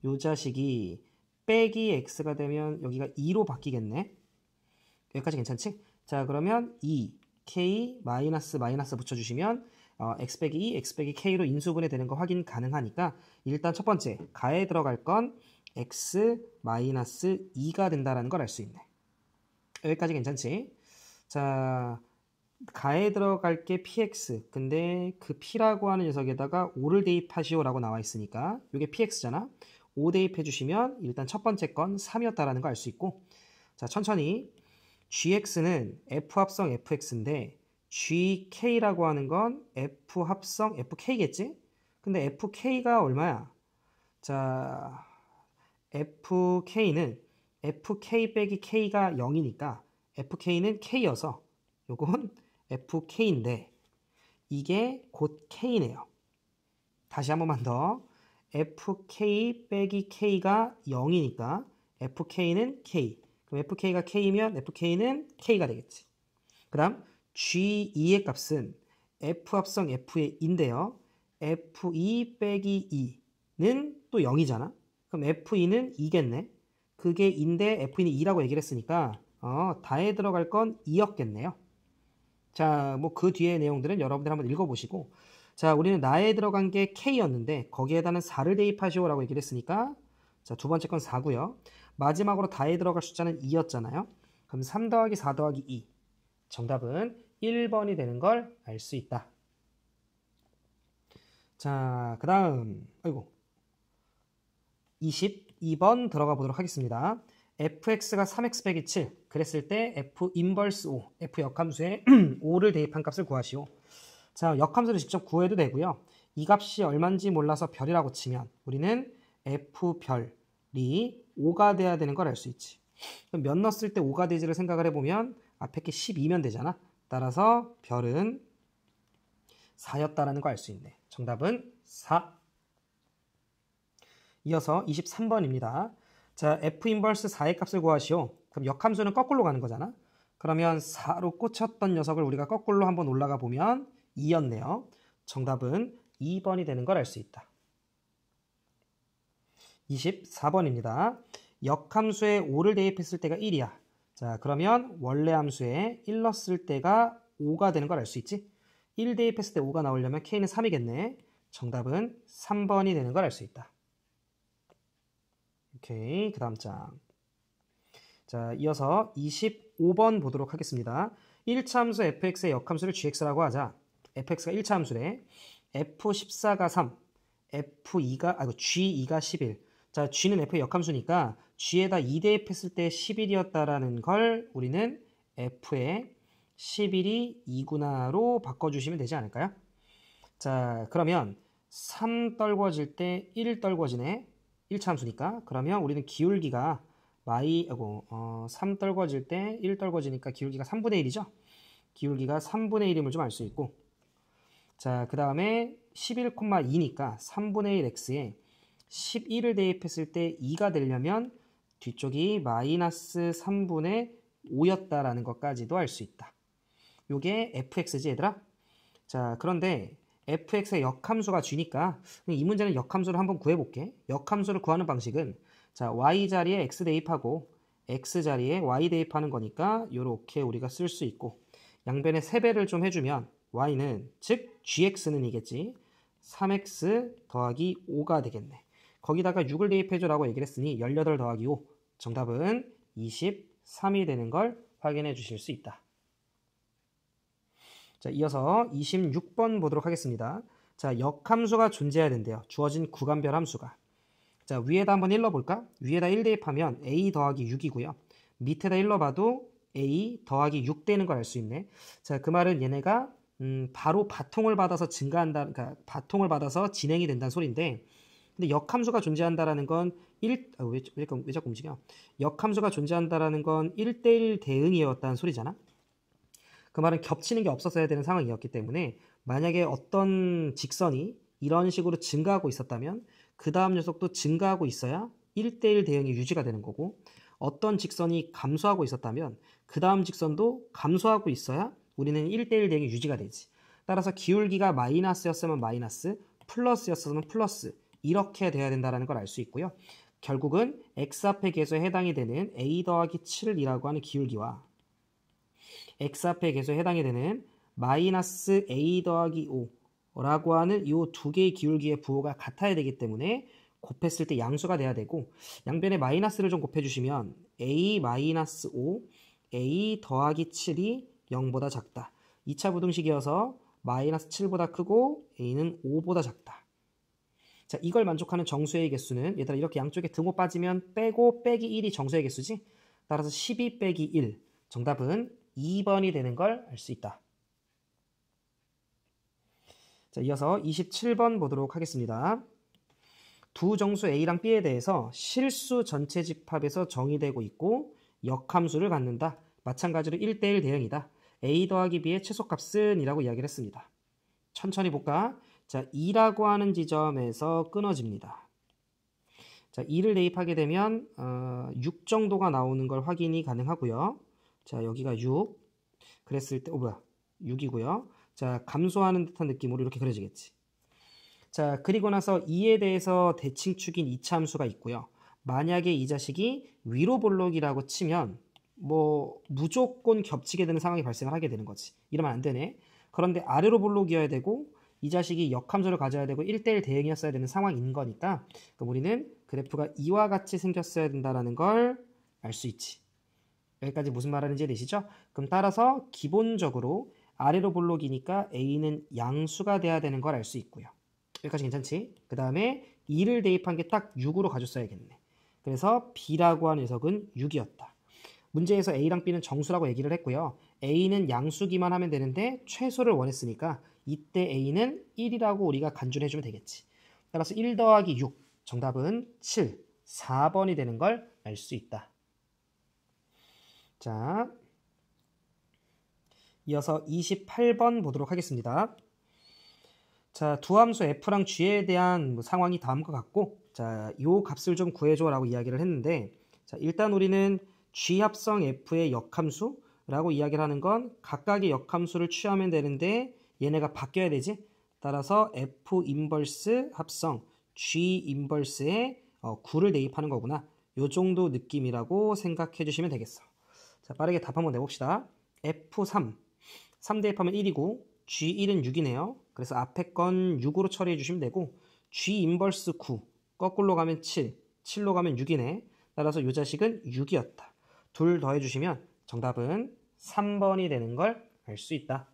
A: 요 자식이 빼기 x가 되면 여기가 2로 바뀌겠네. 여기까지 괜찮지? 자, 그러면 2, k, 마이너스 붙여주시면 x 빼기 2, x 빼기 k로 인수분해 되는 거 확인 가능하니까 일단 첫 번째, 가에 들어갈 건 x 마이너스 2가 된다는 걸 알 수 있네. 여기까지 괜찮지? 자, 가에 들어갈 게 px. 근데 그 p라고 하는 녀석에다가 5를 대입하시오라고 나와 있으니까 이게 px잖아. 5 대입해 주시면 일단 첫 번째 건 3이었다라는 거 알 수 있고 자, 천천히 gx는 f 합성 fx인데 gk라고 하는 건 f 합성 fk겠지? 근데 fk가 얼마야? 자, fk는 fk 빼기 k가 0이니까 fk는 k여서 요건 fk인데 이게 곧 k네요. 다시 한 번만 더. fk 빼기 k가 0이니까 fk는 k. 그럼 fk가 k면 fk는 k가 되겠지. 그 다음 g2의 값은 f 합성 f의 인데요. f2 빼기 2는 또 0이잖아. 그럼 f2는 2겠네. 그게 인데 f는 2라고 얘기를 했으니까 다에 들어갈 건 2였겠네요. 자, 뭐 그 뒤에 내용들은 여러분들 한번 읽어보시고 자, 우리는 나에 들어간 게 k였는데 거기에다는 4를 대입하시오라고 얘기를 했으니까 자, 두 번째 건 4고요. 마지막으로 다에 들어갈 숫자는 2였잖아요. 그럼 3 더하기 4 더하기 2. 정답은 1번이 되는 걸 알 수 있다. 자, 그 다음 22번 들어가 보도록 하겠습니다. fx가 3x 빼기 7 그랬을 때 f 인버스 5, f 역함수에 5를 대입한 값을 구하시오. 자, 역함수를 직접 구해도 되고요. 이 값이 얼마인지 몰라서 별이라고 치면 우리는 f별이 5가 돼야 되는 걸 알 수 있지. 그럼 몇 넣었을 때 5가 되지를 생각을 해보면 앞에 게 12면 되잖아. 따라서 별은 4였다라는 걸 알 수 있네. 정답은 4. 이어서 23번입니다. 자, f 인버스 4의 값을 구하시오. 그럼 역함수는 거꾸로 가는 거잖아. 그러면 4로 꽂혔던 녀석을 우리가 거꾸로 한번 올라가 보면 2였네요. 정답은 2번이 되는 걸 알 수 있다. 24번입니다. 역함수에 5를 대입했을 때가 1이야. 자, 그러면 원래 함수에 1 넣었을 때가 5가 되는 걸 알 수 있지? 1 대입했을 때 5가 나오려면 k는 3이겠네. 정답은 3번이 되는 걸 알 수 있다. 오케이, 그 다음 장. 자, 이어서 25번 보도록 하겠습니다. 1차 함수 fx의 역함수를 gx라고 하자. fx가 1차 함수래. f14가 3, g2가 11. 자, g는 f의 역함수니까 g에다 2 대입했을 때 11이었다라는 걸 우리는 f의 11이 2구나로 바꿔주시면 되지 않을까요? 자, 그러면 3 떨궈질 때 1 떨궈지네. 1차 함수니까. 그러면 우리는 기울기가 3 떨궈질 때 1 떨궈지니까 기울기가 3분의 1이죠. 기울기가 3분의 1임을 좀 알 수 있고 자, 그 다음에 11,2니까 3분의 1x에 11을 대입했을 때 2가 되려면 뒤쪽이 마이너스 3분의 5였다라는 것까지도 알 수 있다. 요게 fx지 얘들아? 자, 그런데 fx의 역함수가 g니까 이 문제는 역함수를 한번 구해볼게. 역함수를 구하는 방식은 자 y 자리에 x 대입하고 x 자리에 y 대입하는 거니까 이렇게 우리가 쓸 수 있고 양변에 세배를 좀 해주면 y는 즉 gx는 이겠지. 3x 더하기 5가 되겠네. 거기다가 6을 대입해줘라고 얘기를 했으니 18 더하기 5 정답은 23이 되는 걸 확인해 주실 수 있다. 자, 이어서 26번 보도록 하겠습니다. 자, 역함수가 존재해야 된대요. 주어진 구간별 함수가. 자, 위에다 한번 일러볼까? 위에다 1 대입하면 a 더하기 6이고요. 밑에다 일러봐도 a 더하기 6 되는 걸 알 수 있네. 자, 그 말은 얘네가 바로 바통을 받아서 증가한다, 그러니까 바통을 받아서 진행이 된다는 소리인데, 근데 역함수가 존재한다라는 건 왜 자꾸 움직여? 역함수가 존재한다라는 건 1대1 대응이었다는 소리잖아. 그 말은 겹치는 게 없었어야 되는 상황이었기 때문에 만약에 어떤 직선이 이런 식으로 증가하고 있었다면 그 다음 녀석도 증가하고 있어야 1대1 대응이 유지가 되는 거고 어떤 직선이 감소하고 있었다면 그 다음 직선도 감소하고 있어야 우리는 1대1 대응이 유지가 되지. 따라서 기울기가 마이너스였으면 마이너스, 플러스였으면 플러스 이렇게 돼야 된다는 걸 알 수 있고요. 결국은 x 앞의 계수에 해당이 되는 a 더하기 7이라고 하는 기울기와 x 앞의 계수에 해당이 되는 마이너스 a 더하기 5라고 하는 이 두 개의 기울기의 부호가 같아야 되기 때문에 곱했을 때 양수가 돼야 되고 양변에 마이너스를 좀 곱해주시면 a 마이너스 5, a 더하기 7이 0보다 작다. 2차 부등식이어서 마이너스 7보다 크고 a는 5보다 작다. 자, 이걸 만족하는 정수의 개수는 얘들아 이렇게 양쪽에 등호 빠지면 빼고 빼기 1이 정수의 개수지. 따라서 12 빼기 1 정답은 2번이 되는 걸 알 수 있다. 자, 이어서 27번 보도록 하겠습니다. 두 정수 A랑 B에 대해서 실수 전체 집합에서 정의되고 있고 역함수를 갖는다. 마찬가지로 1대1 대응이다. A 더하기 B의 최소값은 이라고 이야기를 했습니다. 천천히 볼까? 자, 2라고 하는 지점에서 끊어집니다. 자, 2를 대입하게 되면 6 정도가 나오는 걸 확인이 가능하고요. 자, 여기가 6. 그랬을 때, 6이고요. 자, 감소하는 듯한 느낌으로 이렇게 그려지겠지. 자, 그리고 나서 2에 대해서 대칭축인 2차 함수가 있고요. 만약에 이 자식이 위로 볼록이라고 치면 뭐 무조건 겹치게 되는 상황이 발생을 하게 되는 거지. 이러면 안 되네. 그런데 아래로 볼록이어야 되고 이 자식이 역함수를 가져야 되고 1대1 대응이었어야 되는 상황인 거니까 그럼 우리는 그래프가 이와 같이 생겼어야 된다는 걸 알 수 있지. 여기까지 무슨 말하는지 되시죠? 그럼 따라서 기본적으로 아래로 볼록이니까 A는 양수가 돼야 되는 걸 알 수 있고요. 여기까지 괜찮지? 그 다음에 2를 대입한 게 딱 6으로 가줬어야겠네. 그래서 B라고 하는 녀석은 6이었다. 문제에서 A랑 B는 정수라고 얘기를 했고요. A는 양수기만 하면 되는데 최소를 원했으니까 이때 A는 1이라고 우리가 간주를 해주면 되겠지. 따라서 1 더하기 6 정답은 7, 4번이 되는 걸 알 수 있다. 자, 이어서 28번 보도록 하겠습니다. 자, 두 함수 f랑 g에 대한 상황이 다음과 같고 자, 요 값을 좀 구해줘 라고 이야기를 했는데 자, 일단 우리는 g 합성 f의 역함수라고 이야기를 하는 건 각각의 역함수를 취하면 되는데 얘네가 바뀌어야 되지. 따라서 f 인버스 합성 g 인버스에 9를 대입하는 거구나. 요 정도 느낌이라고 생각해 주시면 되겠어. 자, 빠르게 답 한번 내봅시다. F3, 3 대입하면 1이고 G1은 6이네요. 그래서 앞에 건 6으로 처리해 주시면 되고 G 인버스 9, 거꾸로 가면 7, 7로 가면 6이네. 따라서 이 자식은 6이었다. 둘 더해 주시면 정답은 3번이 되는 걸 알 수 있다.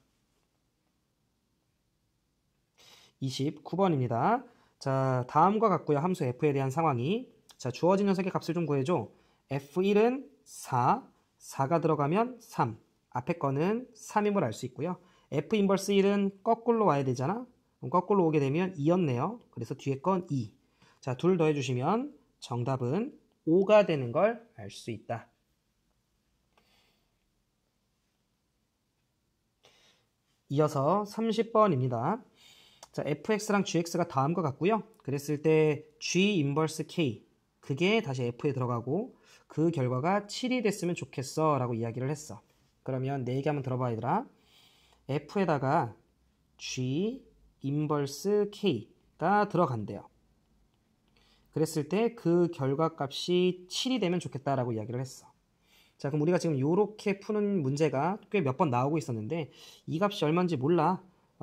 A: 29번입니다. 자, 다음과 같고요. 함수 F에 대한 상황이 자, 주어진 녀석의 값을 좀 구해줘. F1은 4, 4가 들어가면 3. 앞에 거는 3임을 알 수 있고요. F 인버스 1은 거꾸로 와야 되잖아. 그럼 거꾸로 오게 되면 2였네요. 그래서 뒤에 건 2. 자, 둘 더해주시면 정답은 5가 되는 걸 알 수 있다. 이어서 30번입니다. 자, fx랑 gx가 다음과 같고요. 그랬을 때 g 인버스 k 그게 다시 f에 들어가고 그 결과가 7이 됐으면 좋겠어 라고 이야기를 했어. 그러면 내 얘기 한번 들어봐 얘들아. f에다가 g 인버스 K가 들어간대요. 그랬을 때 그 결과값이 7이 되면 좋겠다라고 이야기를 했어. 자, 그럼 우리가 지금 이렇게 푸는 문제가 꽤 몇 번 나오고 있었는데 이 값이 얼마인지 몰라.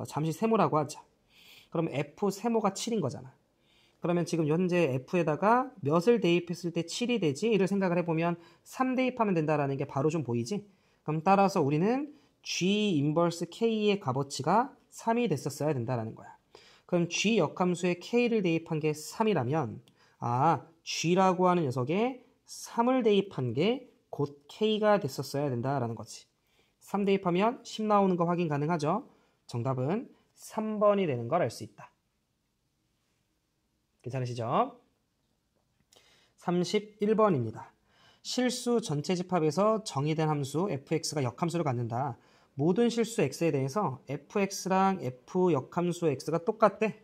A: 잠시 세모라고 하자. 그럼 F 세모가 7인 거잖아. 그러면 지금 현재 F에다가 몇을 대입했을 때 7이 되지? 이를 생각을 해보면 3 대입하면 된다라는 게 바로 좀 보이지? 그럼 따라서 우리는 G 인버스 K의 값어치가 3이 됐었어야 된다라는 거야. 그럼 G 역함수에 K를 대입한 게 3이라면 G라고 하는 녀석에 3을 대입한 게 곧 K가 됐었어야 된다라는 거지. 3 대입하면 10 나오는 거 확인 가능하죠? 정답은 3번이 되는 걸 알 수 있다. 괜찮으시죠? 31번입니다. 실수 전체 집합에서 정의된 함수 fx가 역함수를 갖는다. 모든 실수 x에 대해서 fx랑 f 역함수 x가 똑같대.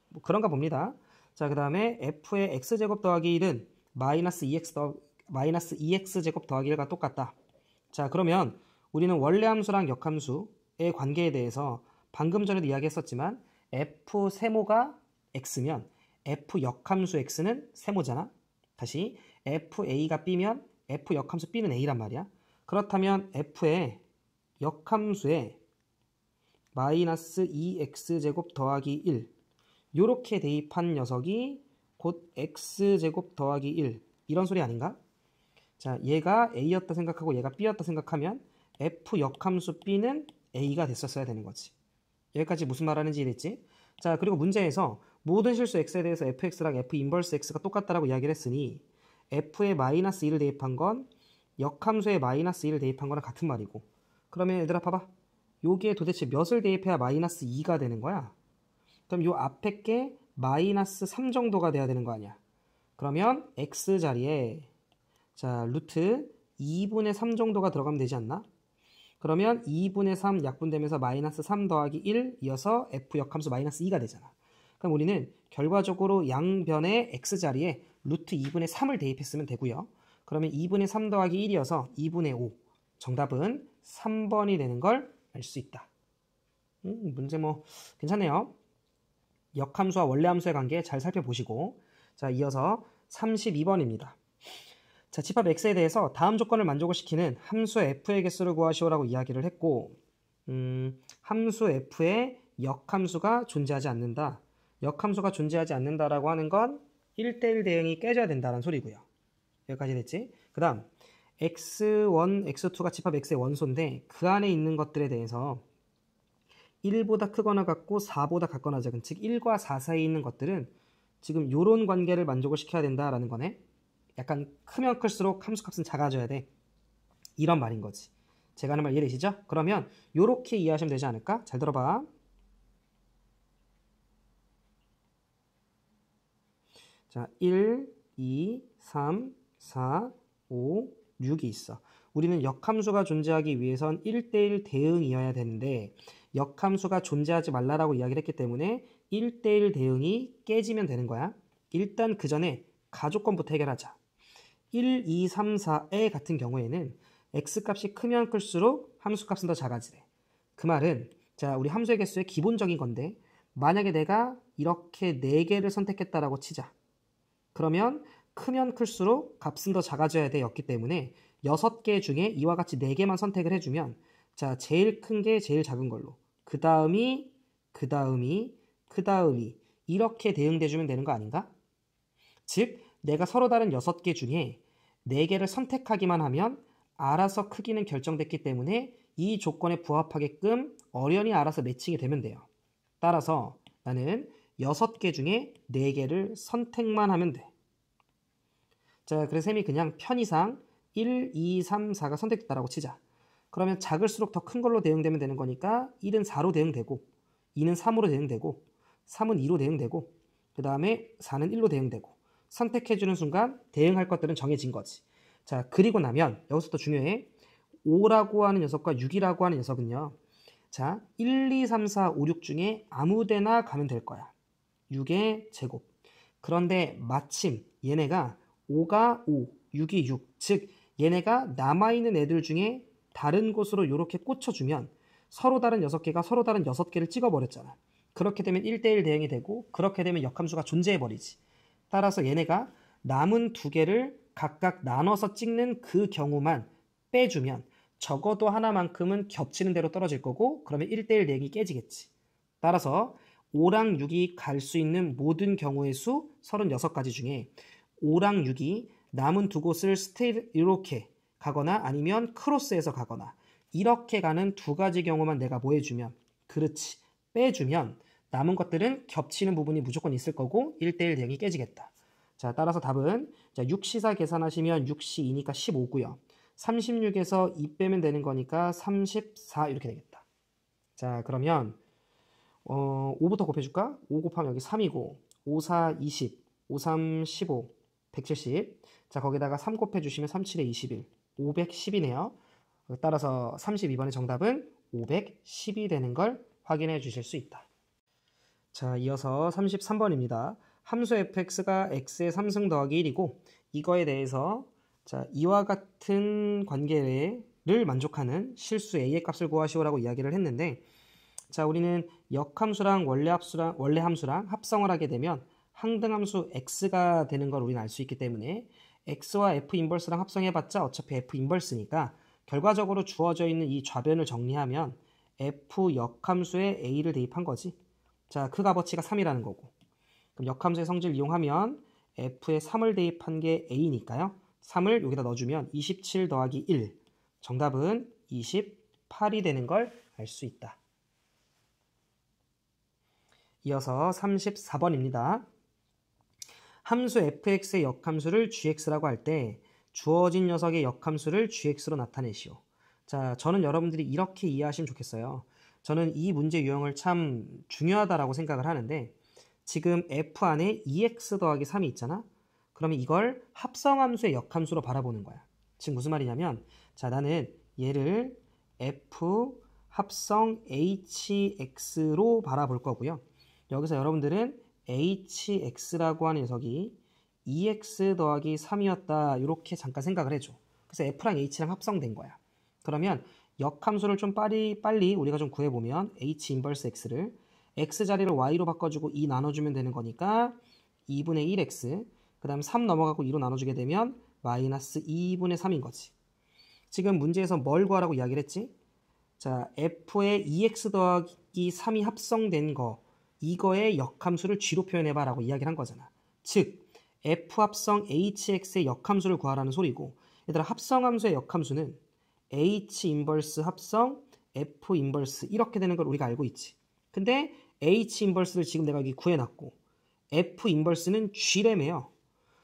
A: 뭐 그런가 봅니다. 자, 그 다음에 f의 x제곱 더하기 1은 마이너스 2x제곱 더하기 1과 똑같다. 자, 그러면 우리는 원래 함수랑 역함수의 관계에 대해서 방금 전에도 이야기했었지만 f 세모가 x면 f 역함수 x는 세모잖아. 다시 fa가 b면 f 역함수 b는 a란 말이야. 그렇다면 f의 역함수에 마이너스 2x제곱 더하기 1 요렇게 대입한 녀석이 곧 x제곱 더하기 1 이런 소리 아닌가? 자, 얘가 a였다 생각하고 얘가 b였다 생각하면 f 역함수 b는 a가 됐었어야 되는 거지. 여기까지 무슨 말 하는지 이해됐지? 자, 그리고 문제에서 모든 실수 x에 대해서 fx랑 f 인버스 x가 똑같다라고 이야기를 했으니 f에 마이너스 1을 대입한 건 역함수에 마이너스 1을 대입한 거랑 같은 말이고, 그러면 얘들아 봐봐. 여기에 도대체 몇을 대입해야 마이너스 2가 되는 거야? 그럼 요 앞에 게 마이너스 3 정도가 돼야 되는 거 아니야? 그러면 x 자리에 자 루트 2분의 3 정도가 들어가면 되지 않나? 그러면 2분의 3 약분되면서 마이너스 3 더하기 1 이어서 f 역함수 마이너스 2가 되잖아. 그럼 우리는 결과적으로 양변의 x자리에 루트 2분의 3을 대입했으면 되고요. 그러면 2분의 3 더하기 1이어서 2분의 5. 정답은 3번이 되는 걸 알 수 있다. 문제 뭐 괜찮네요. 역함수와 원래함수의 관계 잘 살펴보시고, 자, 이어서 32번입니다. 자, 집합 x에 대해서 다음 조건을 만족을 시키는 함수 f의 개수를 구하시오라고 이야기를 했고, 함수 f에 역함수가 존재하지 않는다. 역함수가 존재하지 않는다라고 하는 건 1대1 대응이 깨져야 된다는 소리고요. 여기까지 됐지? 그 다음 x1, x2가 집합 x의 원소인데 그 안에 있는 것들에 대해서 1보다 크거나 같고 4보다 같거나 작은, 즉 1과 4 사이에 있는 것들은 지금 이런 관계를 만족을 시켜야 된다라는 거네. 약간 크면 클수록 함수값은 작아져야 돼. 이런 말인 거지. 제가 하는 말 이해되시죠? 그러면 이렇게 이해하시면 되지 않을까? 잘 들어봐. 자, 1, 2, 3, 4, 5, 6이 있어. 우리는 역함수가 존재하기 위해선 1대1 대응이어야 되는데 역함수가 존재하지 말라라고 이야기를 했기 때문에 1대1 대응이 깨지면 되는 거야. 일단 그 전에 가조건부터 해결하자. 1, 2, 3, 4의 같은 경우에는 x값이 크면 클수록 함수값은 더 작아지래. 그 말은 자, 우리 함수의 개수의 기본적인 건데 만약에 내가 이렇게 4개를 선택했다라고 치자. 그러면 크면 클수록 값은 더 작아져야 돼 였기 때문에 6개 중에 이와 같이 4개만 선택을 해주면 자, 제일 큰 게 제일 작은 걸로 그 다음이 이렇게 대응돼주면 되는 거 아닌가? 즉 내가 서로 다른 6개 중에 4개를 선택하기만 하면 알아서 크기는 결정됐기 때문에 이 조건에 부합하게끔 어련히 알아서 매칭이 되면 돼요. 따라서 나는 6개 중에 4개를 선택만 하면 돼. 자, 그래서 셈이 그냥 편의상 1, 2, 3, 4가 선택됐다라고 치자. 그러면 작을수록 더 큰 걸로 대응되면 되는 거니까 1은 4로 대응되고 2는 3으로 대응되고 3은 2로 대응되고 그 다음에 4는 1로 대응되고 선택해주는 순간 대응할 것들은 정해진 거지. 자, 그리고 나면 여기서 또 중요해. 5라고 하는 녀석과 6이라고 하는 녀석은요. 자, 1, 2, 3, 4, 5, 6 중에 아무 데나 가면 될 거야. 6의 제곱. 그런데 마침 얘네가 5가 5, 6이 6. 즉 얘네가 남아있는 애들 중에 다른 곳으로 이렇게 꽂혀주면 서로 다른 6개가 서로 다른 6개를 찍어버렸잖아. 그렇게 되면 1대1 대응이 되고 그렇게 되면 역함수가 존재해버리지. 따라서 얘네가 남은 두 개를 각각 나눠서 찍는 그 경우만 빼주면 적어도 하나만큼은 겹치는 대로 떨어질 거고 그러면 1대1 대응이 깨지겠지. 따라서 5랑 6이 갈 수 있는 모든 경우의 수 36가지 중에 5랑 6이 남은 두 곳을 스트레이트 이렇게 가거나 아니면 크로스해서 가거나 이렇게 가는 두 가지 경우만 내가 뭐 해주면 그렇지 빼주면 남은 것들은 겹치는 부분이 무조건 있을 거고 1대1 대응이 깨지겠다. 자, 따라서 답은 6C4 계산하시면 6C 2니까 15고요. 36에서 2 빼면 되는 거니까 34 이렇게 되겠다. 자, 그러면 5부터 곱해줄까? 5 곱하면 여기 3이고 5, 4, 20, 5, 3, 15, 170. 자, 거기다가 3 곱해주시면 3, 7에 21, 510이네요. 따라서 32번의 정답은 510이 되는 걸 확인해 주실 수 있다. 자, 이어서 33번입니다. 함수 fx가 x의 3승 더하기 1이고 이거에 대해서 자, 이와 같은 관계를 만족하는 실수 a의 값을 구하시오라고 이야기를 했는데 자, 우리는 역함수랑 원래 함수랑 합성을 하게 되면 항등함수 x가 되는 걸 우리는 알 수 있기 때문에 x와 f 인버스랑 합성해봤자 어차피 f 인버스니까 결과적으로 주어져 있는 이 좌변을 정리하면 f 역함수에 a를 대입한 거지. 자, 그 값어치가 3이라는 거고. 그럼 역함수의 성질을 이용하면 f에 3을 대입한 게 a니까요. 3을 여기다 넣어주면 27 더하기 1. 정답은 28이 되는 걸 알 수 있다. 이어서 34번입니다. 함수 fx의 역함수를 gx라고 할 때 주어진 녀석의 역함수를 gx로 나타내시오. 자, 저는 여러분들이 이렇게 이해하시면 좋겠어요. 저는 이 문제 유형을 참 중요하다라고 생각을 하는데 지금 f 안에 2x 더하기 3이 있잖아. 그러면 이걸 합성함수의 역함수로 바라보는 거야. 지금 무슨 말이냐면 자, 나는 얘를 f 합성 hx로 바라볼 거고요. 여기서 여러분들은 hx라고 하는 녀석이 2x 더하기 3이었다 이렇게 잠깐 생각을 해줘. 그래서 f랑 h랑 합성된 거야. 그러면 역함수를 좀 빨리 우리가 좀 구해보면 h 인버스 x를 x 자리를 y로 바꿔주고 2 나눠주면 되는 거니까 2분의 1x 그 다음 3 넘어가고 2로 나눠주게 되면 마이너스 2분의 3인 거지. 지금 문제에서 뭘 구하라고 이야기를 했지? 자, f에 2x 더하기 3이 합성된 거 이거의 역함수를 g로 표현해봐 라고 이야기를 한 거잖아. 즉 f 합성 hx의 역함수를 구하라는 소리고 얘들아 합성함수의 역함수는 h 인버스 합성 f 인버스 이렇게 되는 걸 우리가 알고 있지. 근데 h 인버스를 지금 내가 여기 구해놨고 f 인버스는 g래매요.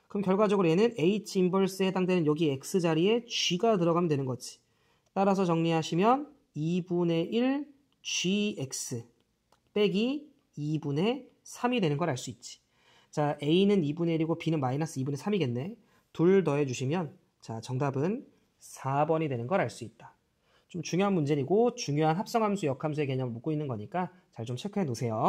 A: 그럼 결과적으로 얘는 h 인버스에 해당되는 여기 x 자리에 g가 들어가면 되는 거지. 따라서 정리하시면 2분의 1 gx 빼기 2분의 3이 되는 걸 알 수 있지. 자, a는 2분의 1이고 b는 마이너스 2분의 3이겠네. 둘 더해주시면 자, 정답은 4번이 되는 걸 알 수 있다. 좀 중요한 문제이고 중요한 합성함수, 역함수의 개념을 묻고 있는 거니까 잘 좀 체크해 놓으세요.